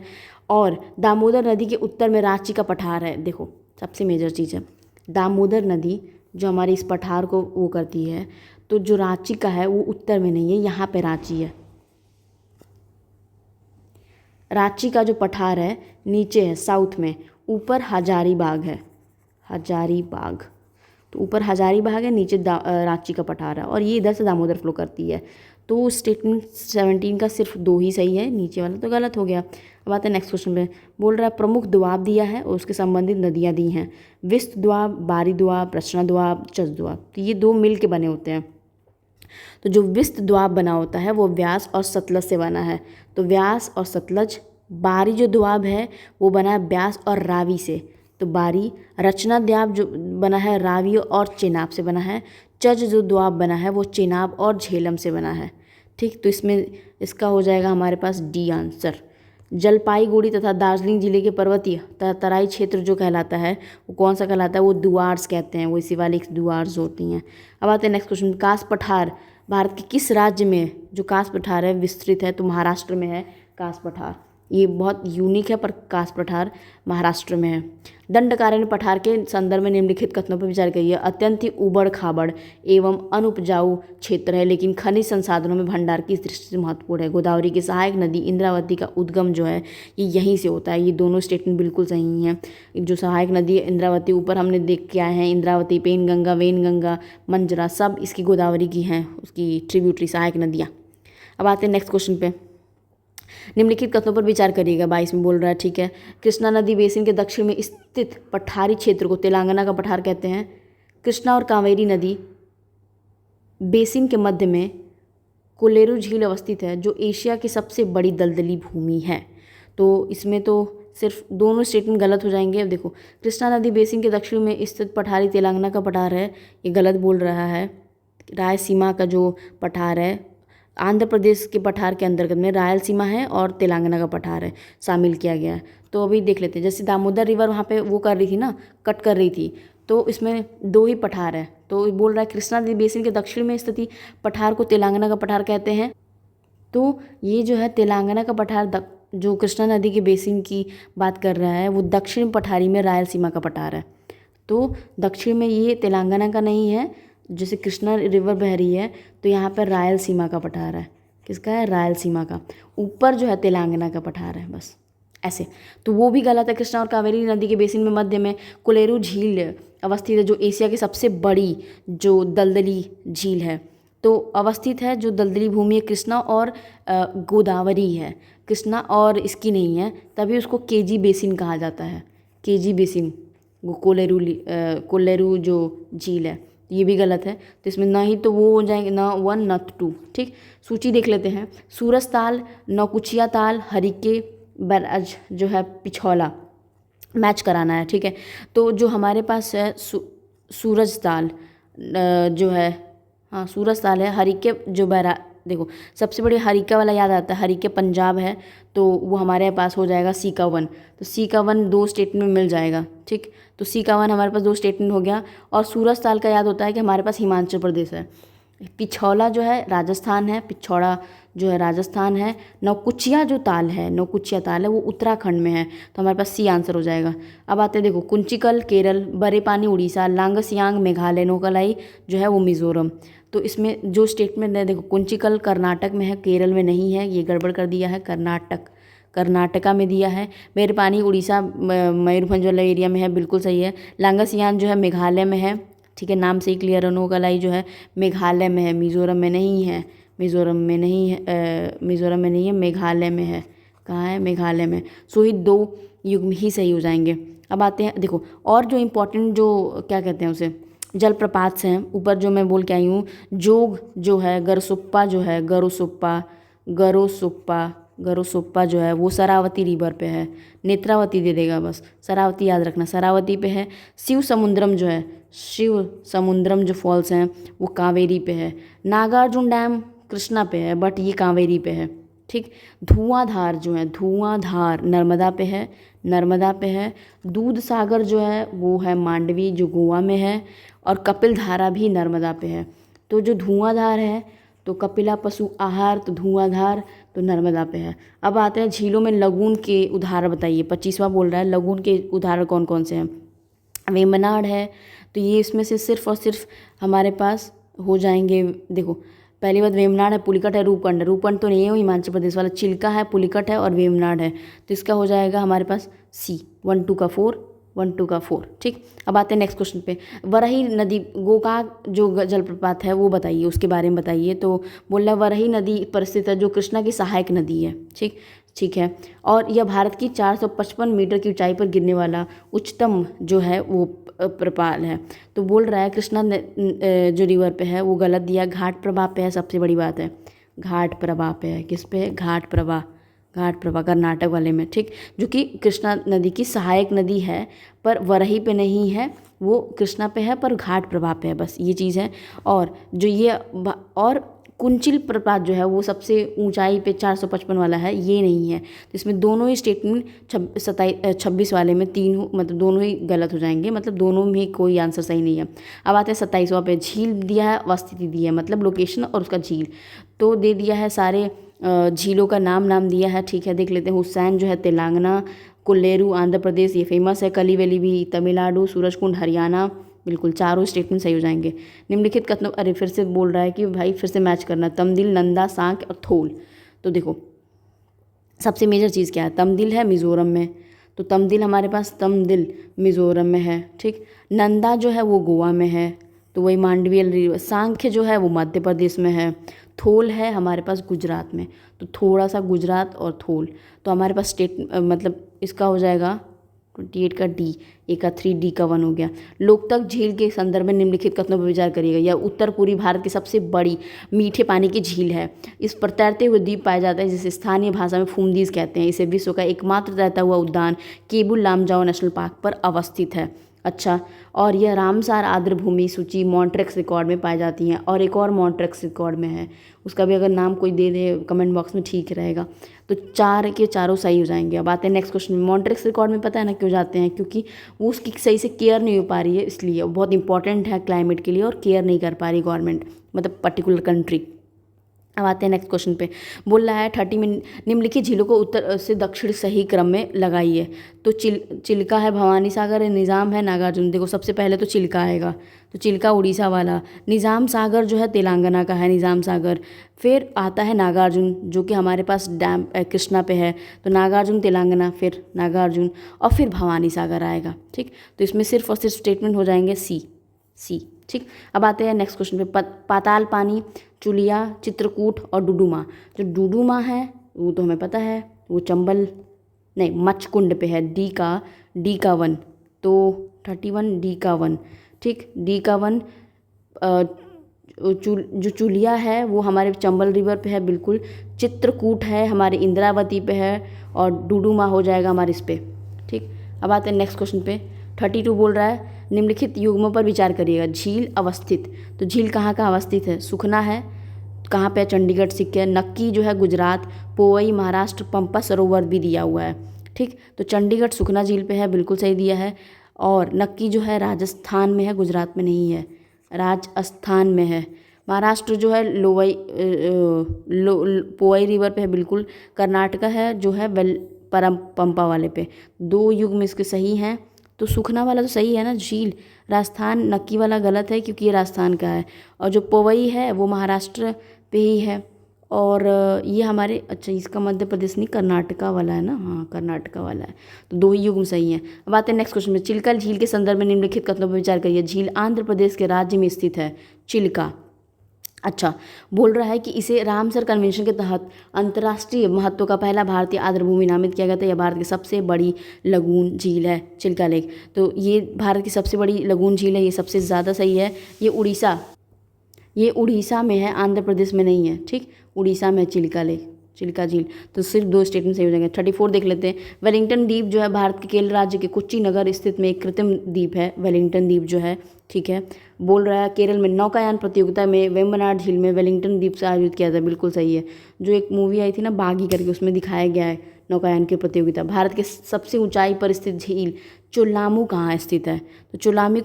और दामोदर नदी के उत्तर में रांची का पठार है। देखो, सबसे मेजर चीज़ है दामोदर नदी जो हमारी इस पठार को वो करती है, तो जो रांची का है वो उत्तर में नहीं है, यहाँ पे रांची है। रांची का जो पठार है नीचे है साउथ में, ऊपर हजारीबाग है, हजारीबाग, तो ऊपर हजारीबाग है, नीचे रांची का पठार है, और ये इधर से दामोदर फ्लो करती है। तो स्टेटमेंट 17 का सिर्फ 2 ही सही है, नीचे वाला तो गलत हो गया। अब आते हैं नेक्स्ट क्वेश्चन पे। बोल रहा है प्रमुख दोआब दिया है और उसके संबंधित नदियाँ दी हैं। विस्त दोआब, बारी दोआब, रचना दोआब, चच दोआब, तो ये 2 मिल के बने होते हैं। तो जो विस्त दोआब बना होता है वो व्यास और सतलज से बना है, तो व्यास और सतलज। बारी जो दोआब है वो बना है व्यास और रावी से, तो बारी। रचना दोआब जो बना है रावी और चेनाब से बना है। चच जो दोआब बना है वो चेनाब और झेलम से बना है। ठीक, तो इसमें इसका हो जाएगा हमारे पास डी आंसर। जलपाईगुड़ी तथा दार्जिलिंग जिले के पर्वतीय तथा तराई क्षेत्र जो कहलाता है वो कौन सा कहलाता है, वो दुआर्स कहते हैं, वो इसी वाली दुआर्स होती हैं। अब आते हैं नेक्स्ट क्वेश्चन। कास पठार भारत के किस राज्य में जो कास पठार है विस्तृत है, तो महाराष्ट्र में है कास पठार। ये बहुत यूनिक है, पर कास पठार महाराष्ट्र में है। दंडकारण्य पठार के संदर्भ में निम्नलिखित कथनों पर विचार करिए। अत्यंत ही उबड़ खाबड़ एवं अनुपजाऊ क्षेत्र है, लेकिन खनिज संसाधनों में भंडार की दृष्टि से महत्वपूर्ण है। गोदावरी की सहायक नदी इंद्रावती का उद्गम जो है ये यहीं से होता है। ये दोनों स्टेटमेंट बिल्कुल सही हैं। जो सहायक नदी है इंद्रावती, ऊपर हमने देख के आए हैं, इंद्रावती, पेनगंगा, वेनगंगा, मंजरा, सब इसकी गोदावरी की हैं, उसकी ट्रिब्यूटरी सहायक नदियाँ। अब आते हैं नेक्स्ट क्वेश्चन पे। निम्नलिखित कथनों पर विचार करिएगा। 22 में बोल रहा है, ठीक है। कृष्णा नदी बेसिन के दक्षिण में स्थित पठारी क्षेत्र को तेलंगाना का पठार कहते हैं। कृष्णा और कावेरी नदी बेसिन के मध्य में कोलेरू झील अवस्थित है, जो एशिया की सबसे बड़ी दलदली भूमि है। तो इसमें तो सिर्फ दोनों स्टेटमेंट गलत हो जाएंगे। अब देखो, कृष्णा नदी बेसिन के दक्षिण में स्थित पठारी तेलंगाना का पठार है, ये गलत बोल रहा है। रायलसीमा का जो पठार है आंध्र प्रदेश के पठार के अंतर्गत में रायलसीमा है और तेलंगाना का पठार है, शामिल किया गया है। तो अभी देख लेते हैं, जैसे दामोदर रिवर वहाँ पे वो कर रही थी ना, कट कर रही थी, तो इसमें 2 ही पठार है। तो बोल रहा है कृष्णा नदी बेसिन के दक्षिण में स्थित पठार को तेलंगाना का पठार कहते हैं। तो ये जो है तेलंगाना का पठार जो कृष्णा नदी के बेसिन की बात कर रहा है वो दक्षिण पठारी में रायलसीमा का पठार है। तो दक्षिण में ये तेलंगाना का नहीं है, जैसे कृष्णा रिवर बह रही है तो यहाँ पर रायलसीमा का पठार है। किसका है? रायलसीमा का। ऊपर जो है तेलंगाना का पठार है, बस ऐसे, तो वो भी गलत है। कृष्णा और कावेरी नदी के बेसिन में मध्य में कोलेरू झील अवस्थित है, जो एशिया की सबसे बड़ी जो दलदली झील है, तो अवस्थित है, जो दलदली भूमि है कृष्णा और गोदावरी है, कृष्णा और इसकी नहीं है, तभी उसको केजी बेसिन कहा जाता है, केजी बेसिन, वो कोलेरू जो झील है, ये भी गलत है। तो इसमें ना ही तो वो हो जाएंगे, ना 1 ना 2। ठीक, सूची देख लेते हैं। सूरज ताल, नौकुचिया ताल, हरिके बैराज जो है पिछौला, मैच कराना है। ठीक है, तो जो हमारे पास है सूरज ताल जो है, हाँ सूरज ताल है। हरिके जो देखो सबसे बड़ी हरिका वाला याद आता है, हरिके पंजाब है, तो वो हमारे पास हो जाएगा सी का 1, तो सी का 1 2 स्टेट में मिल जाएगा। ठीक, तो सी का 1 हमारे पास 2 स्टेट में हो गया। और सूरज ताल का याद होता है कि हमारे पास हिमाचल प्रदेश है। पिछौला जो है राजस्थान है, पिछौड़ा जो है राजस्थान है। नौकुचिया जो ताल है, नौकुचिया ताल है, वो उत्तराखंड में है, तो हमारे पास सी आंसर हो जाएगा। अब आते हैं देखो, कुंचिकल केरल, बरेपानी उड़ीसा, लांगसियांग मेघालय, नोकालाई जो है वो मिज़ोरम। तो इसमें जो स्टेट में देखो, कुंचिकल कर्नाटक में है, केरल में नहीं है, ये गड़बड़ कर दिया है, कर्नाटका में दिया है। बरेपानी उड़ीसा मयूरभंज वाला एरिया में है, बिल्कुल सही है। लांगसियांग जो है मेघालय में है, ठीक है, नाम से ही क्लियर है। नोकालाई जो है मेघालय में है, मिज़ोरम में नहीं है, मिज़ोरम में नहीं है, मेघालय में है। कहाँ है? मेघालय में। सो ही 2 युग्म ही सही हो जाएंगे। अब आते हैं देखो, और जो इम्पोर्टेंट जो क्या कहते हैं उसे जलप्रपात से हैं, ऊपर जो मैं बोल के आई हूँ, जोग जो है, गरसुप्पा जो है, गरोसुप्पा जो है वो शरावती रिवर पे है। नेत्रावती दे देगा बस, शरावती याद रखना, शरावती पे है। शिव समुद्रम जो फॉल्स हैं वो कावेरी पे है। नागार्जुन डैम कृष्णा पे है, बट ये कावेरी पे है। ठीक, धुआंधार जो है, धुआंधार नर्मदा पे है। दूध सागर जो है वो है मांडवी, जो गोवा में है। और कपिल धारा भी नर्मदा पे है। तो जो धुआंधार है, तो कपिला पशु आहार, तो धुआंधार तो नर्मदा पे है। अब आते हैं झीलों में लगून के उदाहरण बताइए। 25वां बोल रहा है, लगून के उदाहरण कौन कौन से हैं? वेम्बनाड है, तो ये इसमें से सिर्फ और सिर्फ हमारे पास हो जाएंगे। देखो, पहली बात वेम्बनाड है, पुलिकट है, रूपकुंड तो नहीं है, वो हिमाचल प्रदेश वाला। चिल्का है, पुलिकट है और वेम्बनाड है, तो इसका हो जाएगा हमारे पास सी। 1 2 का 4। ठीक, अब आते हैं नेक्स्ट क्वेश्चन पे। वराही नदी, गोकाक जो जलप्रपात है वो बताइए, उसके बारे में बताइए। तो बोल रहा है वराही नदी परिस्थित है, जो कृष्णा की सहायक नदी है। ठीक है, और यह भारत की 455 मीटर की ऊंचाई पर गिरने वाला उच्चतम जो है वो प्रपाल है। तो बोल रहा है कृष्णा जो रिवर पे है वो गलत दिया, घाट प्रवाह पे है। सबसे बड़ी बात है घाट प्रवाह पे है। किस पे है? घाट प्रवाह कर्नाटक वाले में। ठीक, जो कि कृष्णा नदी की सहायक नदी है, पर वरही पे नहीं है, वो कृष्णा पे है पर घाट प्रवाह पे है, बस ये चीज़ है। और जो ये और कुंचिल प्रपात जो है वो सबसे ऊंचाई पे 455 वाला है, ये नहीं है। तो इसमें दोनों ही स्टेटमेंट 26 वाले में मतलब दोनों ही गलत हो जाएंगे, मतलब दोनों में कोई आंसर सही नहीं है। अब आते हैं 27वां पे। झील दिया है, अवस्थिति दी है, मतलब लोकेशन और उसका झील तो दे दिया है। सारे झीलों का नाम दिया है। ठीक है, देख लेते हैं। हुसैन जो है तेलंगाना, कोल्लेरू आंध्र प्रदेश, ये फेमस है। कलीवेली भी तमिलनाडु, सूरजकुंड हरियाणा, बिल्कुल चारों स्टेटमेंट सही हो जाएंगे। निम्नलिखित कथनों, अरे फिर से बोल रहा है कि भाई फिर से मैच करना। तमदिल, नंदा, सांक और थोल। तो देखो सबसे मेजर चीज़ क्या है? तमदिल है मिज़ोरम में, तो तमदिल हमारे पास तमदिल मिज़ोरम में है। ठीक, नंदा जो है वो गोवा में है, तो वही मांडवियल रिवर। सांख्य जो है वो मध्य प्रदेश में है। थोल है हमारे पास गुजरात में, तो थोड़ा सा गुजरात और थोल, तो हमारे पास स्टेट मतलब इसका हो जाएगा 28 का डी, ए का 3, डी का 1 हो गया। लोकतक झील के संदर्भ में निम्नलिखित कथनों पर विचार करिएगा। यह उत्तर पूर्वी भारत की सबसे बड़ी मीठे पानी की झील है। इस पर तैरते हुए द्वीप पाया जाता है, जिसे स्थानीय भाषा में फूंदीज कहते हैं। इसे विश्व का एकमात्र तैरता हुआ उद्यान केबुल लामजाओ नेशनल पार्क पर अवस्थित है। अच्छा, और यह रामसार आर्द्र भूमि सूची मॉन्ट्रेक्स रिकॉर्ड में पाई जाती हैं, और एक और मॉन्ट्रेक्स रिकॉर्ड में है, उसका भी अगर नाम कोई दे दे कमेंट बॉक्स में ठीक रहेगा। तो 4 के चारों सही हो जाएंगे। अब आते हैं नेक्स्ट क्वेश्चन में। मॉन्ट्रेक्स रिकॉर्ड में पता है ना क्यों जाते हैं? क्योंकि वो उसकी सही से केयर नहीं हो पा रही है, इसलिए बहुत इंपॉर्टेंट है क्लाइमेट के लिए, और केयर नहीं कर पा रही गवर्नमेंट, मतलब पर्टिकुलर कंट्री। अब आते हैं नेक्स्ट क्वेश्चन पे। बोल रहा है 30 में निम्नलिखित झीलों को उत्तर से दक्षिण सही क्रम में लगाइए। तो चिल्का है, भवानी सागर है, निज़ाम है, नागार्जुन। देखो सबसे पहले तो चिल्का आएगा, तो चिल्का उड़ीसा वाला। निज़ाम सागर जो है तेलंगाना का है, निज़ाम सागर। फिर आता है नागार्जुन जो कि हमारे पास डैम कृष्णा पे है, तो नागार्जुन तेलंगाना, फिर नागार्जुन, और फिर भवानी सागर आएगा। ठीक, तो इसमें सिर्फ और सिर्फ स्टेटमेंट हो जाएंगे सी। ठीक, अब आते हैं नेक्स्ट क्वेश्चन पे। पाताल पानी, चुलिया, चित्रकूट और डुडुमा। जो डुडुमा है वो तो हमें पता है, वो चंबल नहीं मचकुंड पे है। डी का 1, तो 31 डी का 1। ठीक, डी का 1। जो चुलिया है वो हमारे चंबल रिवर पे है बिल्कुल। चित्रकूट है हमारे इंद्रावती पे है, और डुडुमा हो जाएगा हमारे इस पे। ठीक, अब आते हैं नेक्स्ट क्वेश्चन पे। 32 बोल रहा है निम्नलिखित युग्मों पर विचार करिएगा। झील अवस्थित, तो झील कहाँ का अवस्थित है? सुखना है, कहाँ पे? चंडीगढ़ सिक्किम। नक्की जो है गुजरात, पोवई महाराष्ट्र, पंपा सरोवर भी दिया हुआ है। ठीक, तो चंडीगढ़ सुखना झील पे है, बिल्कुल सही दिया है। और नक्की जो है राजस्थान में है, गुजरात में नहीं है, राजस्थान में है। महाराष्ट्र जो है पोवई रिवर पे है, बिल्कुल। कर्नाटका है जो है पंपा वाले पे। 2 युग्म इसके सही हैं, तो सुखना वाला तो सही है ना झील। राजस्थान नक्की वाला गलत है क्योंकि ये राजस्थान का है, और जो पोवई है वो महाराष्ट्र पे ही है। और ये हमारे, अच्छा इसका मध्य प्रदेश नहीं, कर्नाटका वाला है ना, हाँ कर्नाटका वाला है, तो 2 ही युग्म सही हैं। अब आते हैं नेक्स्ट क्वेश्चन में। चिल्का झील के संदर्भ में निम्नलिखित कथनों पर विचार करिए। झील आंध्र प्रदेश के राज्य में स्थित है, चिल्का। अच्छा, बोल रहा है कि इसे रामसर कन्वेंशन के तहत अंतर्राष्ट्रीय महत्व का पहला भारतीय आर्द्रभूमि नामित किया गया था। यह भारत की सबसे बड़ी लगून झील है, चिल्का लेक। तो ये भारत की सबसे बड़ी लगून झील है, ये सबसे ज़्यादा सही है। ये उड़ीसा में है, आंध्र प्रदेश में नहीं है। ठीक, उड़ीसा में चिल्का लेक, चिल्का झील। तो सिर्फ 2 स्टेटमेंट सही हो जाएंगे। 34 देख लेते हैं। वेलिंगटन द्वीप जो है भारत के केरल राज्य के कोच्चि नगर स्थित में एक कृत्रिम द्वीप है, वेलिंगटन द्वीप जो है। ठीक है, बोल रहा है केरल में नौकायान प्रतियोगिता में वेम्बनाड झील में वेलिंगटन द्वीप से आयोजित किया था, बिल्कुल सही है। जो एक मूवी आई थी ना बागी करके, उसमें दिखाया गया है नौकायान की प्रतियोगिता। भारत के सबसे ऊंचाई पर स्थित झील चोलामू कहाँ स्थित है? तो चोलामी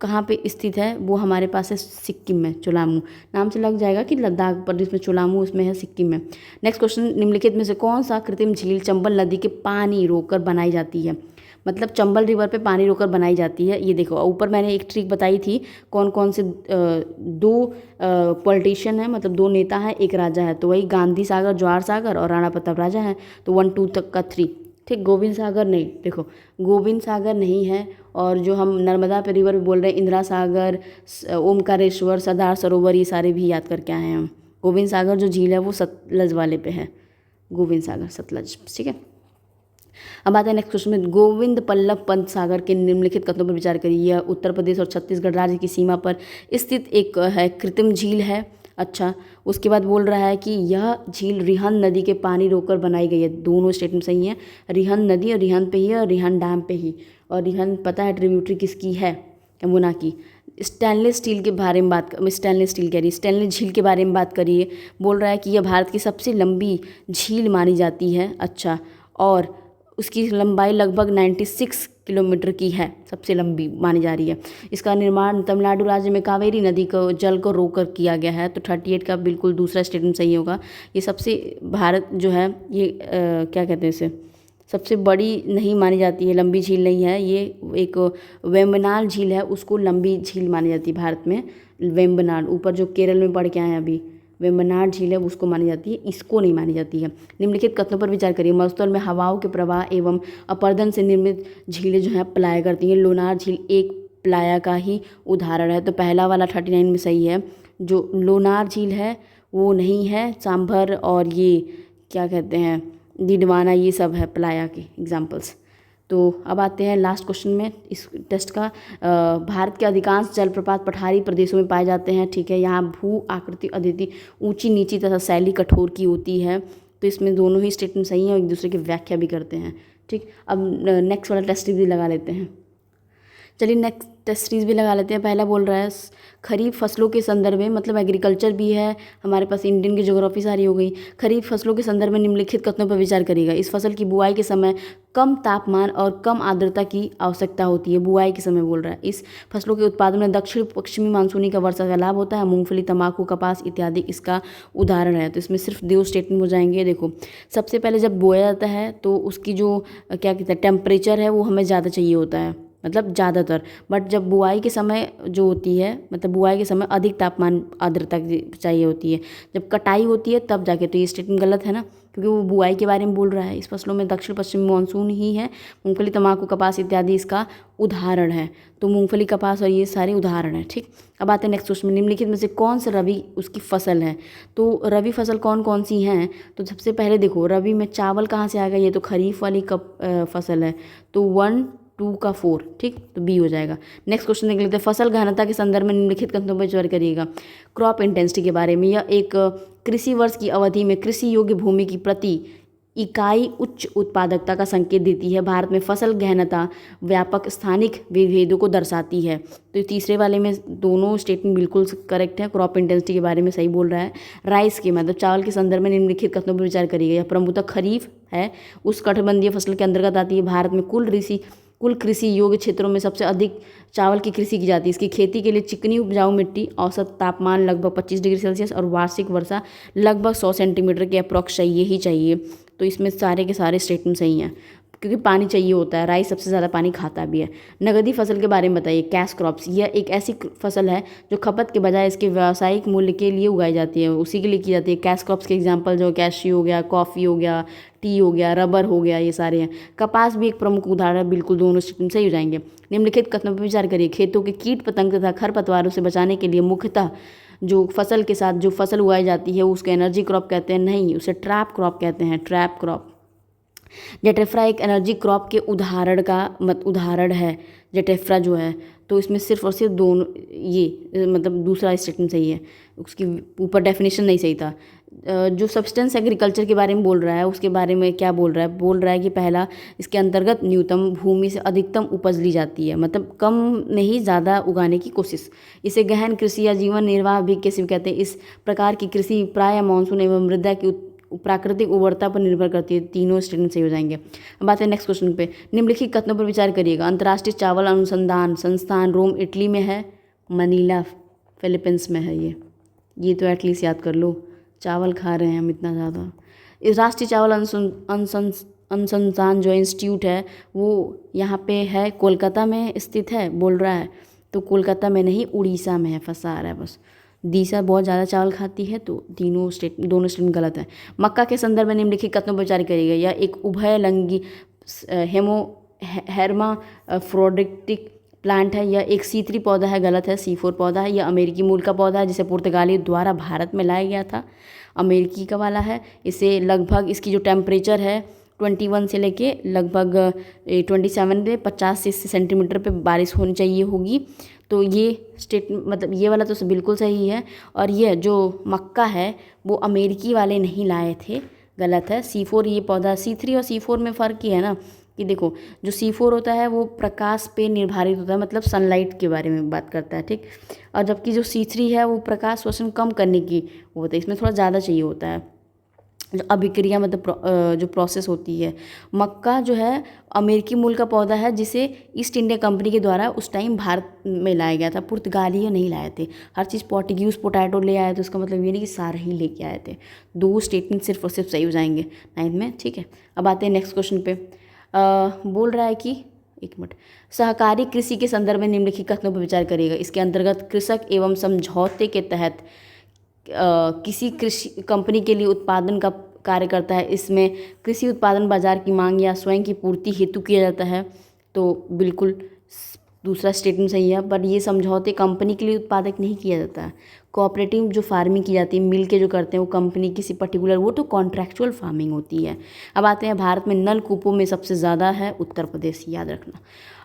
कहाँ पे स्थित है? वो हमारे पास है सिक्किम में। चोलामू नाम से लग जाएगा कि लद्दाख प्रदेश में चोलामू उसमें है, सिक्किम में। नेक्स्ट क्वेश्चन, निम्नलिखित में से कौन सा कृत्रिम झील चंबल नदी के पानी रोककर बनाई जाती है? मतलब चंबल रिवर पे पानी रोककर बनाई जाती है। ये देखो ऊपर मैंने एक ट्रिक बताई थी, कौन कौन से 2 पॉलिटिशियन है, मतलब 2 नेता हैं, एक राजा है। तो वही गांधी सागर, जवाहर सागर और राणा प्रताप राजा है। तो 1 2 तक का 3। ठीक, गोविंद सागर नहीं, देखो गोविंद सागर नहीं है। और जो हम नर्मदा पे रिवर बोल रहे हैं, इंदिरा सागर, ओमकारेश्वर, सरदार सरोवर, ये सारे भी याद करके आए हैं हम। गोविंद सागर जो झील है वो सतलज वाले पे है, गोविंद सागर सतलज। ठीक है, अब आता है नेक्स्ट क्वेश्चन में। गोविंद बल्लभ पंत सागर के निम्नलिखित कथनों पर विचार करिए। यह उत्तर प्रदेश और छत्तीसगढ़ राज्य की सीमा पर स्थित एक है कृत्रिम झील है। अच्छा, उसके बाद बोल रहा है कि यह झील रिहंद नदी के पानी रोककर बनाई गई है। दोनों स्टेटमेंट सही हैं। रिहंद नदी और रिहंद पे ही है, और रिहंद डैम पे ही। और रिहंद पता है ट्रिब्यूटरी किसकी है? यमुना की। स्टेनलेस स्टील के बारे में स्टेनलेस झील के बारे में बात करिए। बोल रहा है कि यह भारत की सबसे लंबी झील मानी जाती है। अच्छा, और उसकी लंबाई लगभग 96 किलोमीटर की है, सबसे लंबी मानी जा रही है। इसका निर्माण तमिलनाडु राज्य में कावेरी नदी को जल को रोककर किया गया है। तो 38 का बिल्कुल दूसरा स्टेटमेंट सही होगा। ये सबसे भारत जो है ये क्या कहते हैं इसे, सबसे बड़ी नहीं मानी जाती है, लंबी झील नहीं है। ये एक वेम्बनाड झील है, उसको लंबी झील मानी जाती है भारत में। वेम्बनाड ऊपर जो केरल में पढ़ के आए हैं अभी, वेम्बनाड झील है उसको मानी जाती है, इसको नहीं मानी जाती है। निम्नलिखित कथनों पर विचार करिए। मरुस्थल में हवाओं के प्रवाह एवं अपर्दन से निर्मित झीलें जो है पलाया करती हैं। लोनार झील एक प्लाया का ही उदाहरण है। तो पहला वाला 39 में सही है। जो लोनार झील है वो नहीं है, सांभर और ये क्या कहते हैं डिडवाना, ये सब है प्लाया के एग्जाम्पल्स। तो अब आते हैं लास्ट क्वेश्चन में इस टेस्ट का। भारत के अधिकांश जलप्रपात पठारी प्रदेशों में पाए जाते हैं। ठीक है, यहाँ भू आकृति अद्वितीय ऊंची नीची तथा शैली कठोर की होती है। तो इसमें दोनों ही स्टेटमेंट सही हैं और एक दूसरे की व्याख्या भी करते हैं। ठीक, अब नेक्स्ट वाला टेस्ट भी लगा लेते हैं। चलिए नेक्स्ट टेस्ट सीरीज भी लगा लेते हैं। पहला बोल रहा है खरीफ फसलों के संदर्भ में, मतलब एग्रीकल्चर भी है हमारे पास, इंडियन की ज्योग्राफी सारी हो गई। खरीफ फसलों के संदर्भ में निम्नलिखित कथनों पर विचार करिएगा। इस फसल की बुआई के समय कम तापमान और कम आर्द्रता की आवश्यकता होती है। बुआई के समय बोल रहा है। इस फसलों के उत्पादन में दक्षिण पश्चिमी मानसूनी का वर्षा का लाभ होता है। मूंगफली, तंबाकू, कपास इत्यादि इसका उदाहरण है। तो इसमें सिर्फ दो स्टेटमेंट हो जाएंगे। देखो, सबसे पहले जब बोया जाता है तो उसकी जो क्या कहते हैं टेम्परेचर है वो हमें ज़्यादा चाहिए होता है, मतलब ज़्यादातर। बट जब बुआई के समय जो होती है, मतलब बुआई के समय अधिक तापमान आर्द्रता चाहिए होती है। जब कटाई होती है तब जाके, तो ये स्टेटमेंट गलत है ना, क्योंकि वो बुआई के बारे में बोल रहा है। इस फसलों में दक्षिण पश्चिमी मानसून ही है। मूंगफली, तंबाकू, कपास इत्यादि इसका उदाहरण है। तो मूंगफली, कपास और ये सारे उदाहरण हैं। ठीक, अब आते हैं नेक्स्ट क्वेश्चन में। निम्नलिखित में से कौन सा रबी उसकी फसल है? तो रबी फसल कौन कौन सी हैं? तो सबसे पहले देखो, रबी में चावल कहाँ से आएगा? ये तो खरीफ वाली फसल है। तो 1, 2 का 4, ठीक, तो बी हो जाएगा। नेक्स्ट क्वेश्चन देख लेते हैं। फसल घनता के संदर्भ में निम्नलिखित कथनों पर विचार करिएगा। क्रॉप इंटेंसिटी के बारे में, यह एक कृषि वर्ष की अवधि में कृषि योग्य भूमि की प्रति इकाई उच्च उत्पादकता का संकेत देती है। भारत में फसल गहनता व्यापक स्थानिक विभेदों को दर्शाती है। तो तीसरे वाले में दोनों स्टेटमेंट बिल्कुल करेक्ट है। क्रॉप इंटेंसिटी के बारे में सही बोल रहा है। राइस के मतलब चावल के संदर्भ में निम्नलिखित कथनों पर विचार करिएगा। यह प्रमुखतः खरीफ है, उस कटिबंधीय फसल के अंतर्गत आती है। भारत में कुल कृषि योग्य क्षेत्रों में सबसे अधिक चावल की कृषि की जाती है। इसकी खेती के लिए चिकनी उपजाऊ मिट्टी, औसत तापमान लगभग 25 डिग्री सेल्सियस और वार्षिक वर्षा लगभग 100 सेंटीमीटर के अप्रॉक्स चाहिए ही चाहिए। तो इसमें सारे के सारे स्टेटमेंट सही हैं, क्योंकि पानी चाहिए होता है। राइस सबसे ज़्यादा पानी खाता भी है। नगदी फसल के बारे में बताइए। कैश क्रॉप्स, यह एक ऐसी फसल है जो खपत के बजाय इसके व्यावसायिक मूल्य के लिए उगाई जाती है, उसी के लिए की जाती है। कैश क्रॉप्स के एग्जांपल जो कैश्यू हो गया, कॉफ़ी हो गया, टी हो गया, रबर हो गया, ये सारे हैं। कपास भी एक प्रमुख उदाहरण है। बिल्कुल दोनों स्टेटमेंट सही हो जाएंगे। निम्नलिखित कथनों पर विचार करिए। खेतों के कीट पतंग तथा खरपतवारों से बचाने के लिए मुख्यतः जो फसल के साथ जो फसल उगाई जाती है उसको एनर्जी क्रॉप कहते हैं, नहीं उसे ट्रैप क्रॉप कहते हैं, ट्रैप क्रॉप। जेटेफ्रा एक एनर्जी क्रॉप के उदाहरण है। जेटेफ्रा जो है, तो इसमें सिर्फ और सिर्फ दोनों ये मतलब दूसरा स्टेटमेंट सही है, उसकी ऊपर डेफिनेशन नहीं सही था। जो सब्सटेंस एग्रीकल्चर के बारे में बोल रहा है उसके बारे में क्या बोल रहा है? बोल रहा है कि पहला, इसके अंतर्गत न्यूनतम भूमि से अधिकतम उपज ली जाती है, मतलब कम में ही ज़्यादा उगाने की कोशिश। इसे गहन कृषि या जीवन निर्वाह भी कैसे कहते हैं। इस प्रकार की कृषि प्रायः मानसून एवं मृदा की प्राकृतिक उर्वरता पर निर्भर करती है। तीनों स्टेटमेंट सही हो जाएंगे। अब आते हैं नेक्स्ट क्वेश्चन पे। निम्नलिखित कथनों पर विचार करिएगा। अंतर्राष्ट्रीय चावल अनुसंधान संस्थान रोम इटली में है, मनीला फिलीपींस में है। ये तो एटलीस्ट याद कर लो, चावल खा रहे हैं हम इतना ज़्यादा। इस राष्ट्रीय चावल अनुसंधान जो इंस्टीट्यूट है वो यहाँ पे है, कोलकाता में स्थित है बोल रहा है। तो कोलकाता में नहीं, उड़ीसा में है, फंसा रहा है बस। दिशा बहुत ज़्यादा चावल खाती है, तो दोनों स्टेटमेंट गलत है। मक्का के संदर्भ में निम्नलिखित कथनों पर विचार करिएगा। यह एक उभयलिंगी हेर्माफ्रोडिटिक प्लांट है। यह एक C3 पौधा है, गलत है। C4 पौधा है। यह अमेरिकी मूल का पौधा है जिसे पुर्तगालियों द्वारा भारत में लाया गया था। अमेरिकी का वाला है। इसे लगभग इसकी जो टेम्परेचर है 21 से लेके लगभग 27 पे 50 सेंटीमीटर पे बारिश होनी चाहिए होगी। तो ये मतलब ये वाला तो बिल्कुल सही है। और ये जो मक्का है वो अमेरिकी वाले नहीं लाए थे, गलत है। C4 ये पौधा, C3 और C4 में फ़र्क ही है ना, कि देखो जो C4 होता है वो प्रकाश पे निर्धारित होता है, मतलब सनलाइट के बारे में बात करता है, ठीक। और जबकि जो C3 है वो प्रकाश शोषण कम करने की वो होता है, इसमें थोड़ा ज़्यादा चाहिए होता है जो अभिक्रिया, मतलब जो प्रोसेस होती है। मक्का जो है अमेरिकी मूल का पौधा है जिसे ईस्ट इंडिया कंपनी के द्वारा उस टाइम भारत में लाया गया था, पुर्तगाली नहीं लाए थे। हर चीज़ पोर्टुगीज पोटैटो ले आए, तो उसका मतलब ये नहीं कि सारे ही लेके आए थे। दो स्टेटमेंट सिर्फ और सिर्फ सही हो जाएंगे 9th में, ठीक है। अब आते हैं नेक्स्ट क्वेश्चन पे। बोल रहा है कि एक मिनट, सहकारी कृषि के संदर्भ में निम्नलिखित कथनों पर विचार करिएगा। इसके अंतर्गत कृषक एवं समझौते के तहत किसी कृषि कंपनी के लिए उत्पादन का कार्य करता है। इसमें कृषि उत्पादन बाजार की मांग या स्वयं की पूर्ति हेतु किया जाता है। तो बिल्कुल दूसरा स्टेटमेंट सही है, पर ये समझौते कंपनी के लिए उत्पादक नहीं किया जाता है। कोऑपरेटिव जो फार्मिंग की जाती है, मिल के जो करते हैं वो कंपनी किसी पर्टिकुलर, वो तो कॉन्ट्रैक्चुअल फार्मिंग होती है। अब आते हैं भारत में नलकूपों में सबसे ज़्यादा है उत्तर प्रदेश, याद रखना।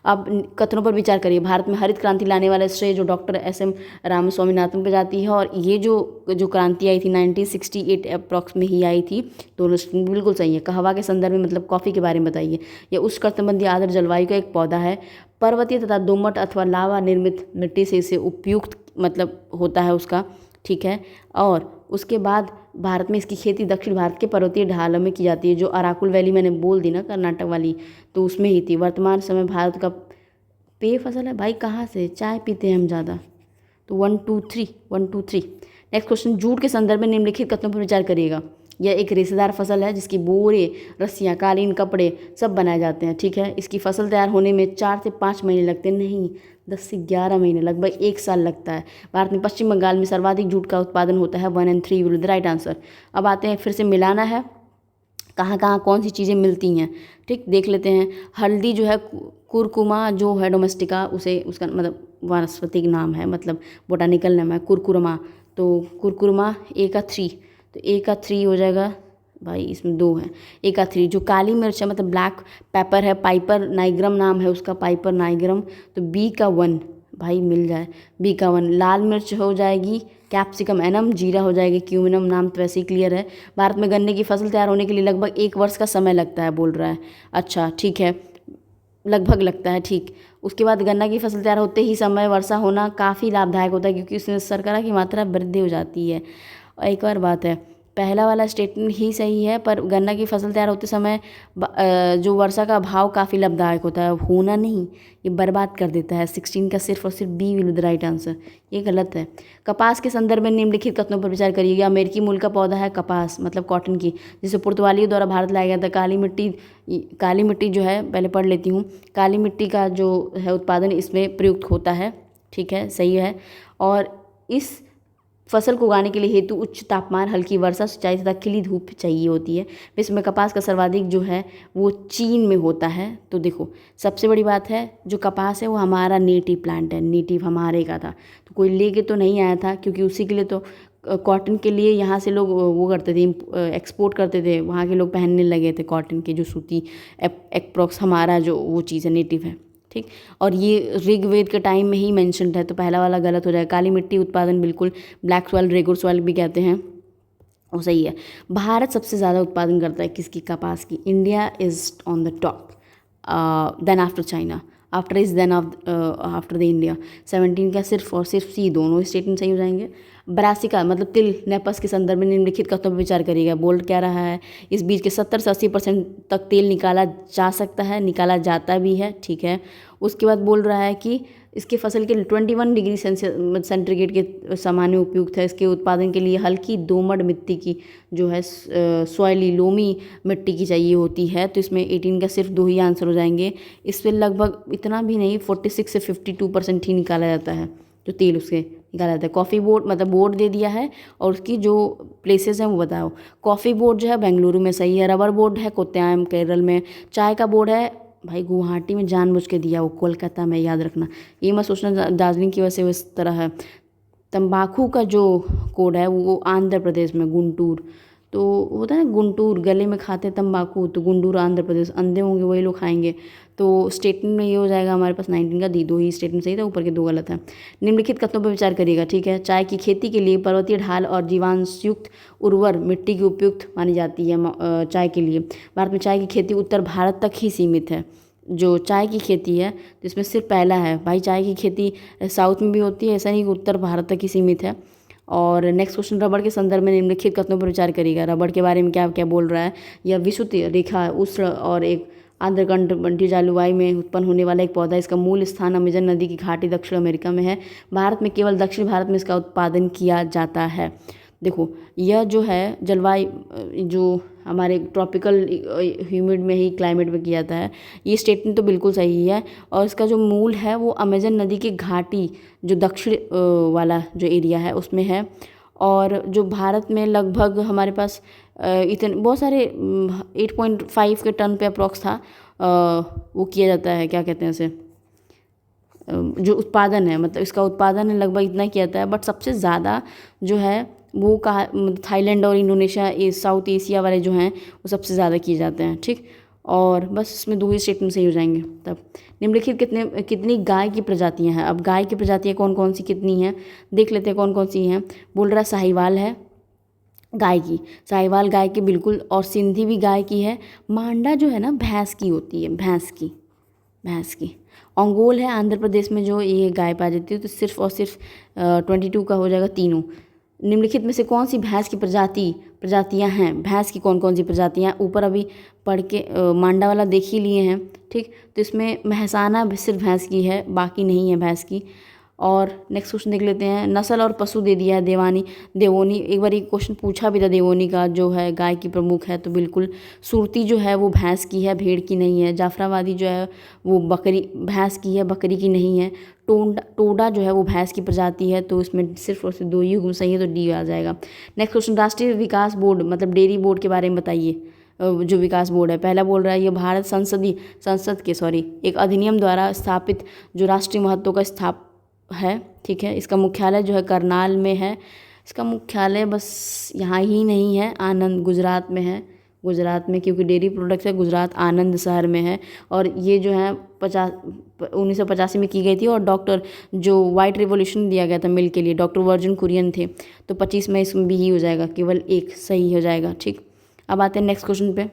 अब कथनों पर विचार करिए। भारत में हरित क्रांति लाने वाला श्रेय जो डॉक्टर एस.एम. रामस्वामीनाथन पे जाती है, और ये जो क्रांति आई थी 1968 अप्रॉक्स में ही आई थी। दोनों बिल्कुल सही है। कहवा के संदर्भ में मतलब कॉफ़ी के बारे में बताइए। यह उष्णकटिबंधीय आर्द्र जलवायु का एक पौधा है। पर्वतीय तथा दोमट अथवा लावा निर्मित मिट्टी से इसे उपयुक्त मतलब होता है उसका, ठीक है। और उसके बाद भारत में इसकी खेती दक्षिण भारत के पर्वतीय ढालों में की जाती है। जो अराकुल वैली मैंने बोल दी ना कर्नाटक वाली, तो उसमें ही थी। वर्तमान समय भारत का पेय फसल है। भाई कहाँ से, चाय पीते हैं हम ज़्यादा। तो 1 2 3 1 2 3। नेक्स्ट क्वेश्चन, जूट के संदर्भ में निम्नलिखित कथनों पर विचार करिएगा। यह एक रेशेदार फसल है जिसकी बोरे, रस्सियाँ, कालीन, कपड़े सब बनाए जाते हैं, ठीक है। इसकी फसल तैयार होने में 4 से 5 महीने लगते हैं, नहीं 10 से 11 महीने, लगभग 1 साल लगता है। भारत में पश्चिम बंगाल में सर्वाधिक जूट का उत्पादन होता है। 1 और 3 विल द राइट आंसर। अब आते हैं, फिर से मिलाना है कहाँ कहाँ कौन सी चीज़ें मिलती हैं, ठीक, देख लेते हैं। हल्दी जो है कुरकुमा जो है डोमेस्टिका, उसे उसका मतलब वानस्पतिक नाम है, मतलब बोटानिकल नाम है कुरकुरमा। तो कुरकुरमा ए का 3, तो ए का 3 हो जाएगा भाई, इसमें 2 है, ए का 3। जो काली मिर्च है मतलब ब्लैक पेपर है, पाइपर नाइग्रम नाम है उसका, पाइपर नाइग्रम, तो बी का 1 भाई मिल जाए, बी का 1। लाल मिर्च हो जाएगी कैप्सिकम एनम, जीरा हो जाएगी क्यूमिनम, नाम तो वैसे ही क्लियर है। भारत में गन्ने की फसल तैयार होने के लिए लगभग 1 वर्ष का समय लगता है बोल रहा है। अच्छा ठीक है, लगभग लगता है, ठीक। उसके बाद गन्ना की फसल तैयार होते ही समय वर्षा होना काफ़ी लाभदायक होता है क्योंकि उसमें शर्करा की मात्रा वृद्धि हो जाती है। और एक और बात है, पहला वाला स्टेटमेंट ही सही है, पर गन्ना की फसल तैयार होते समय जो वर्षा का भाव काफ़ी लाभदायक होता है, होना नहीं, ये बर्बाद कर देता है। 16 का सिर्फ और सिर्फ B will the right answer, ये गलत है। कपास के संदर्भ में निम्नलिखित कथनों पर विचार करिएगा। अमेरिकी मूल का पौधा है कपास, मतलब कॉटन की, जिसे पुर्तगालियों द्वारा भारत लाया गया था। काली मिट्टी जो है, पहले पढ़ लेती हूँ। काली मिट्टी का जो है उत्पादन इसमें प्रयुक्त होता है, ठीक है, सही है। और इस फसल को उगाने के लिए हेतु उच्च तापमान, हल्की वर्षा, सिंचाई तथा खिली धूप चाहिए होती है। विश्व में कपास का सर्वाधिक जो है वो चीन में होता है। तो देखो सबसे बड़ी बात है, जो कपास है वो हमारा नेटिव प्लांट है, नेटिव हमारे का था, तो कोई लेके तो नहीं आया था, क्योंकि उसी के लिए तो कॉटन के लिए यहाँ से लोग वो करते थे, एक्सपोर्ट करते थे, वहाँ के लोग पहनने लगे थे कॉटन के जो सूती एप्रोक्स हमारा जो वो चीज़ है नेटिव है, ठीक। और ये ऋग्वेद के टाइम में ही मेंशन्ड है, तो पहला वाला गलत हो जाएगा। काली मिट्टी उत्पादन बिल्कुल, ब्लैक सॉइल, रेगुर सॉइल भी कहते हैं, वो सही है। भारत सबसे ज़्यादा उत्पादन करता है किसकी, कपास की। India is on the top, then after China, after is then after the India. 17 का सिर्फ और सिर्फ सी, दोनों स्टेटमेंट सही हो जाएंगे। ब्रासिका मतलब तिल, नेपस के संदर्भ में निम्नलिखित कथनों पर विचार करिएगा। बोल्ड क्या रहा है, इस बीज के 70 से 80% तक तेल निकाला जा सकता है, निकाला जाता भी है, ठीक है। उसके बाद बोल रहा है कि इसके फसल के 21 डिग्री सेंटीग्रेड के सामान्य उपयुक्त है। इसके उत्पादन के लिए हल्की दोमट मिट्टी की जो है सॉइली लोमी मिट्टी की चाहिए होती है। तो इसमें 18 का सिर्फ 2 ही आंसर हो जाएंगे। इससे लगभग इतना भी नहीं, 46 से 52% ही निकाला जाता है, जो तेल उसके निकाला जाता है। कॉफ़ी बोर्ड मतलब बोर्ड दे दिया है, और उसकी जो प्लेसेस हैं वो बताओ। कॉफ़ी बोर्ड जो है बेंगलुरु में सही है। रबर बोर्ड है कोट्टायम केरल में। चाय का बोर्ड है भाई गुवाहाटी में, जानबूझ के दिया वो कोलकाता में, याद रखना, ये मत सोचना दार्जिलिंग की वजह से इस तरह है। तंबाकू का जो कोड है वो आंध्र प्रदेश में, गुंटूर। तो होता है ना गुंटूर, गले में खाते तंबाकू, तो गुंटूर आंध्र प्रदेश, अंधे होंगे वही लोग खाएंगे। तो स्टेटमेंट में ये हो जाएगा हमारे पास 19 का दी, 2 ही स्टेटमेंट सही था, ऊपर के 2 गलत है। निम्नलिखित कथनों पर विचार करिएगा, ठीक है। चाय की खेती के लिए पर्वतीय ढाल और जीवांशयुक्त उर्वर मिट्टी की उपयुक्त मानी जाती है चाय के लिए। भारत में चाय की खेती उत्तर भारत तक ही सीमित है, जो चाय की खेती है, तो इसमें सिर्फ पहला है भाई। चाय की खेती साउथ में भी होती है, ऐसा नहीं कि उत्तर भारत तक ही सीमित है। और नेक्स्ट क्वेश्चन, रबड़ के संदर्भ में निम्नलिखित कथनों पर विचार करिएगा। रबड़ के बारे में क्या क्या बोल रहा है। यह विषुवत रेखा, उष्ण और एक आर्द्रकटिबंधीय जलवायु में उत्पन्न होने वाला एक पौधा है। इसका मूल स्थान अमेजन नदी की घाटी दक्षिण अमेरिका में है। भारत में केवल दक्षिण भारत में इसका उत्पादन किया जाता है। देखो यह जो है जलवायु जो हमारे ट्रॉपिकल ह्यूमिड में ही क्लाइमेट में किया जाता है, ये स्टेटमेंट तो बिल्कुल सही है। और इसका जो मूल है वो अमेजन नदी की घाटी जो दक्षिण वाला जो एरिया है उसमें है। और जो भारत में लगभग हमारे पास इतने बहुत सारे 8.5 के टन पे अप्रॉक्स था, वो किया जाता है, क्या कहते हैं उसे, जो उत्पादन है, मतलब इसका उत्पादन है लगभग इतना किया जाता है, बट सबसे ज़्यादा जो है वो कहा थाईलैंड और इंडोनेशिया, साउथ एशिया वाले जो हैं वो सबसे ज़्यादा किए जाते हैं। ठीक, और बस इसमें 2 ही स्टेटमेंट सही हो जाएंगे। तब निम्नलिखित कितनी गाय की प्रजातियां हैं। अब गाय की प्रजातियां कौन कौन सी कितनी हैं देख लेते हैं, कौन कौन सी हैं। बोल रहा है साहिवाल है गाय की, साहिवाल गाय की बिल्कुल, और सिंधी भी गाय की है। मांडा जो है ना भैंस की होती है, भैंस की। ओंगोल है आंध्र प्रदेश में जो ये गाय पाई जाती है। तो सिर्फ और सिर्फ 22 का हो जाएगा तीनों। निम्नलिखित में से कौन सी भैंस की प्रजातियां हैं, भैंस की कौन कौन सी प्रजातियां, ऊपर अभी पढ़ के मांडा वाला देख ही लिए हैं। ठीक, तो इसमें महसाना सिर्फ भैंस की है, बाकी नहीं है भैंस की। और नेक्स्ट क्वेश्चन देख लेते हैं। नस्ल और पशु दे दिया है देवोनी। एक बार एक क्वेश्चन पूछा भी था देवोनी का, जो है गाय की प्रमुख है, तो बिल्कुल। सुरती जो है वो भैंस की है, भेड़ की नहीं है। जाफराबादी जो है वो भैंस की है, बकरी की नहीं है। टोडा जो है वो भैंस की प्रजाति है, तो इसमें सिर्फ और सिर्फ 2 ही सही है, तो डी आ जाएगा। नेक्स्ट क्वेश्चन, राष्ट्रीय विकास बोर्ड मतलब डेयरी बोर्ड के बारे में बताइए। जो विकास बोर्ड है, पहला बोल रहा है ये भारत संसद के एक अधिनियम द्वारा स्थापित जो राष्ट्रीय महत्व का है। ठीक है, इसका मुख्यालय जो है करनाल में है। इसका मुख्यालय बस यहाँ ही नहीं है, आनंद गुजरात में है। गुजरात में, क्योंकि डेयरी प्रोडक्ट्स है, गुजरात आनंद शहर में है। और ये जो है 1985 में की गई थी। और डॉक्टर जो वाइट रिवॉल्यूशन दिया गया था मिल्क के लिए, डॉक्टर वर्जिन कुरियन थे। तो 25 में इसमें भी ही हो जाएगा, केवल एक सही हो जाएगा। ठीक, अब आते हैं नेक्स्ट क्वेश्चन पे।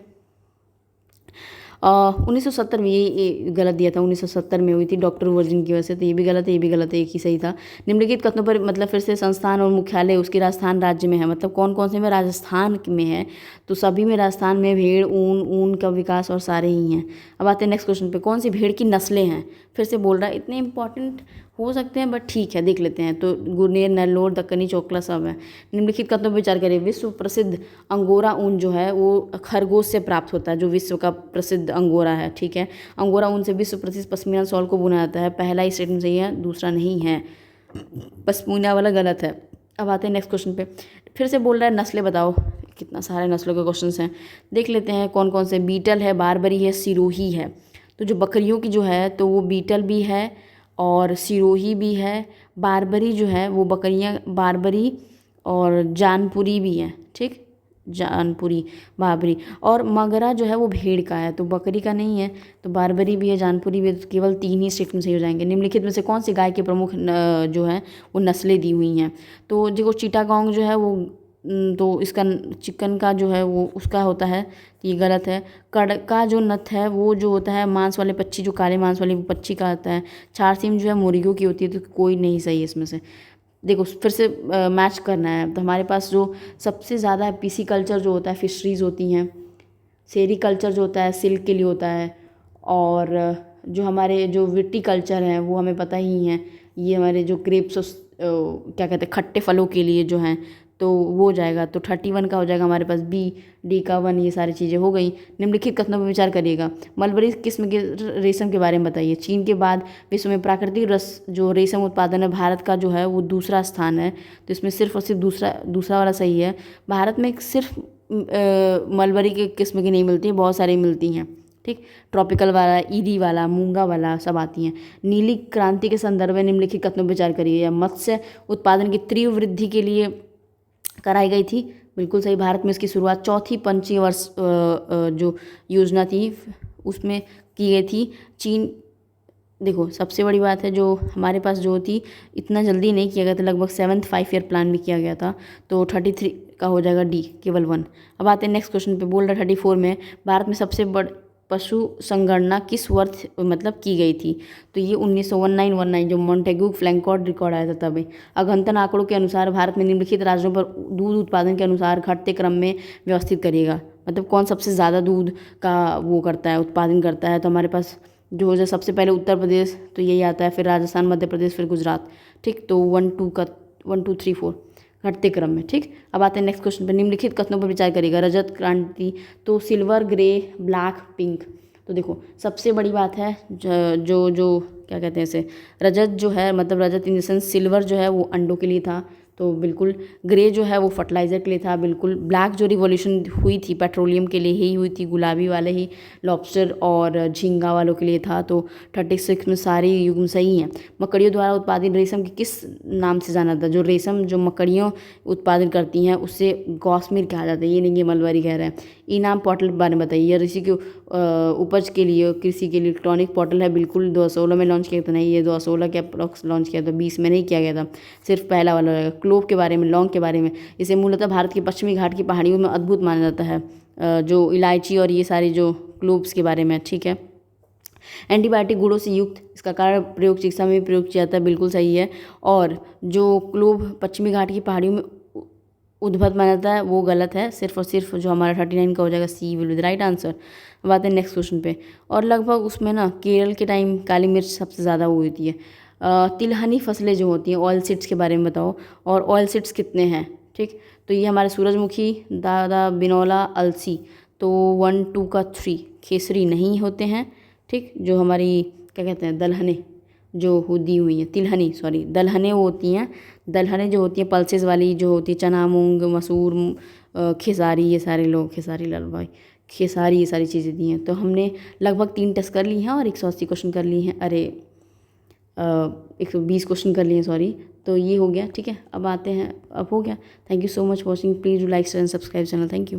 1970 में ये गलत दिया था, 1970 में हुई थी डॉक्टर वर्जिन की वजह से, तो ये भी गलत है, ये भी गलत है, एक ही सही था। निम्नलिखित कथनों पर मतलब फिर से संस्थान और मुख्यालय उसकी राजस्थान राज्य में है, मतलब कौन कौन से में राजस्थान में है, तो सभी में राजस्थान में भेड़, ऊन का विकास और सारे ही हैं। अब आते हैं नेक्स्ट क्वेश्चन पे। कौन सी भेड़ की नस्लें हैं, फिर से बोल रहा है, इतने इंपॉर्टेंट हो सकते हैं बट ठीक है देख लेते हैं। तो गुर्नेर, नेल्लोर, दक्कनी, चोकला सब है। निम्नलिखित कथनों पर विचार करें। विश्व प्रसिद्ध अंगोरा ऊन जो है वो खरगोश से प्राप्त होता है, जो विश्व का प्रसिद्ध अंगोरा है। ठीक है, अंगोरा ऊन से विश्व प्रसिद्ध पश्मीना शॉल को बुना जाता है। पहला ही स्टेटमेंट सही है, दूसरा नहीं है, पश्मीना वाला गलत है। अब आते हैं नेक्स्ट क्वेश्चन पे। फिर से बोल रहा है नस्लें बताओ, कितना सारे नस्लों के क्वेश्चन हैं, देख लेते हैं कौन कौन से। बीटल है, बारबरी है, सिरोही है। तो जो बकरियों की जो है तो वो बीटल भी है और सिरोही भी है। बारबरी जो है वो बकरियाँ, बारबरी और जानपुरी भी हैं। ठीक, जानपुरी, बारबरी। और मगरा जो है वो भेड़ का है, तो बकरी का नहीं है। तो बारबरी भी है, जानपुरी भी है, तो केवल 3 ही स्टेटमेंट सही हो जाएंगे। निम्नलिखित में से कौन सी गाय के प्रमुख जो है वो नस्लें दी हुई हैं। तो देखो चिटागोंग जो है वो तो इसका चिकन का जो है वो उसका होता है, तो ये गलत है। कड़ का जो नथ है वो जो होता है मांस वाले पक्षी, जो काले मांस वाली पक्षी का आता है। छारसीम जो है मुर्गियों की होती है, तो कोई नहीं सही है इसमें से। देखो फिर से मैच करना है, तो हमारे पास जो सबसे ज़्यादा है पीसी कल्चर जो होता है, फिशरीज़ होती हैं। सेरी कल्चर जो होता है सिल्क के लिए होता है। और जो हमारे जो विटी कल्चर हैं वो हमें पता ही हैं, ये हमारे जो ग्रेप्स क्या कहते हैं खट्टे फलों के लिए जो हैं, तो वो हो जाएगा। तो 31 का हो जाएगा हमारे पास बी, डी का 1, ये सारी चीज़ें हो गई। निम्नलिखित कथनों पर विचार करिएगा। मलबरी किस्म के रेशम के बारे में बताइए। चीन के बाद विश्व में प्राकृतिक जो रेशम उत्पादन है भारत का जो है वो दूसरा स्थान है, तो इसमें सिर्फ और सिर्फ दूसरा वाला सही है। भारत में सिर्फ मलबरी के किस्म की नहीं मिलती है, बहुत सारी मिलती हैं। ठीक, ट्रॉपिकल वाला, ईदी वाला, मूंगा वाला सब आती हैं। नीली क्रांति के संदर्भ में निम्नलिखित कथनों पर विचार करिए। या मत्स्य उत्पादन की तीव्र वृद्धि के लिए कराई गई थी, बिल्कुल सही। भारत में इसकी शुरुआत चौथी पंचीय वर्ष जो योजना थी उसमें की गई थी। चीन, देखो सबसे बड़ी बात है जो हमारे पास जो थी इतना जल्दी नहीं किया गया था, लगभग 7th 5 ईयर प्लान भी किया गया था। तो 33 का हो जाएगा डी, केवल 1। अब आते हैं नेक्स्ट क्वेश्चन पे। बोल रहा 34 में भारत में सबसे बड़ पशु संगणना किस वर्ष मतलब की गई थी। तो ये 1919 जो मॉन्टेग्यू फ्लैंकॉर्ड रिकॉर्ड आया था तभी। अघतन आंकड़ों के अनुसार भारत में निम्नलिखित राज्यों पर दूध उत्पादन के अनुसार घटते क्रम में व्यवस्थित करिएगा, मतलब कौन सबसे ज़्यादा दूध का वो करता है, उत्पादन करता है। तो हमारे पास जो हो जाए सबसे पहले उत्तर प्रदेश, तो यही आता है, फिर राजस्थान, मध्य प्रदेश, फिर गुजरात। ठीक, तो 1 2 3 4 घटते क्रम में। ठीक, अब आते हैं नेक्स्ट क्वेश्चन पर। निम्नलिखित कथनों पर विचार करिएगा। रजत क्रांति, तो सिल्वर, ग्रे, ब्लैक, पिंक। तो देखो सबसे बड़ी बात है जो क्या कहते हैं इसे, रजत जो है मतलब रजत इन द सेंस सिल्वर जो है वो अंडों के लिए था, तो बिल्कुल ग्रे जो है वो फर्टिलाइज़र के लिए था, बिल्कुल ब्लैक जो रिवॉल्यूशन हुई थी पेट्रोलियम के लिए ही हुई थी, गुलाबी वाले ही लॉबस्टर और झींगा वालों के लिए था। तो 36 में सारी युग्म सही हैं। मकड़ियों द्वारा उत्पादित रेशम की किस नाम से जाना था? जो रेशम जो मकड़ियों उत्पादन करती हैं उससे गॉसमिर कहा जाता है, ये नहीं कि मलबरी कह रहे हैं। इनाम पोर्टल के बारे में बताइए। यह ऋषि की उपज के लिए कृषि के लिए इलेक्ट्रॉनिक पोर्टल है, बिल्कुल 2016 में लॉन्च किया था। नहीं, ये 2016 के अप्रॉक्स लॉन्च किया था, 20 में नहीं किया गया था, सिर्फ पहला वाला रहेगा। क्लोव के बारे में, लौंग के बारे में, इसे मूलतः भारत के पश्चिमी घाट की पहाड़ियों में अद्भुत माना जाता है। जो इलायची और ये सारी जो क्लोव्स के बारे में, ठीक है। एंटीबायोटिक गुणों से युक्त, इसका कारण प्रयोग चिकित्सा में भी प्रयोग किया जाता है, बिल्कुल सही है। और जो क्लोव पश्चिमी घाट की पहाड़ियों में उद्भव माना जाता है वो गलत है, सिर्फ और सिर्फ जो हमारा 39 का हो जाएगा C will be the right answer. अब आते हैं नेक्स्ट क्वेश्चन पे। और लगभग उसमें ना केरल के टाइम काली मिर्च सबसे ज़्यादा वो होती है। तिलहनी फसलें जो होती हैं, ऑयल सीड्स के बारे में बताओ, और ऑयल सीड्स कितने हैं, ठीक। तो ये हमारे सूरजमुखी, दादा, बिनौला, अलसी, तो 1 2 का 3 खेसरी नहीं होते हैं, ठीक। जो हमारी क्या कहते हैं दलहने जो दी हुई हैं, तिलहनी सॉरी दलहने वो होती हैं, दलहने जो होती हैं पल्सेस वाली जो होती है, चना, मूंग, मसूर, खेसारी, ये सारे लोग, खेसारी लाल भाई, खेसारी, ये सारी चीज़ें दी हैं। तो हमने लगभग 3 टेस्ट कर ली हैं और 180 क्वेश्चन कर लिए हैं, अरे 120 क्वेश्चन कर लिए हैं सॉरी। तो ये हो गया, ठीक है। अब आते हैं, अब हो गया। Thank you so much watching, please do like and subscribe channel, thank you.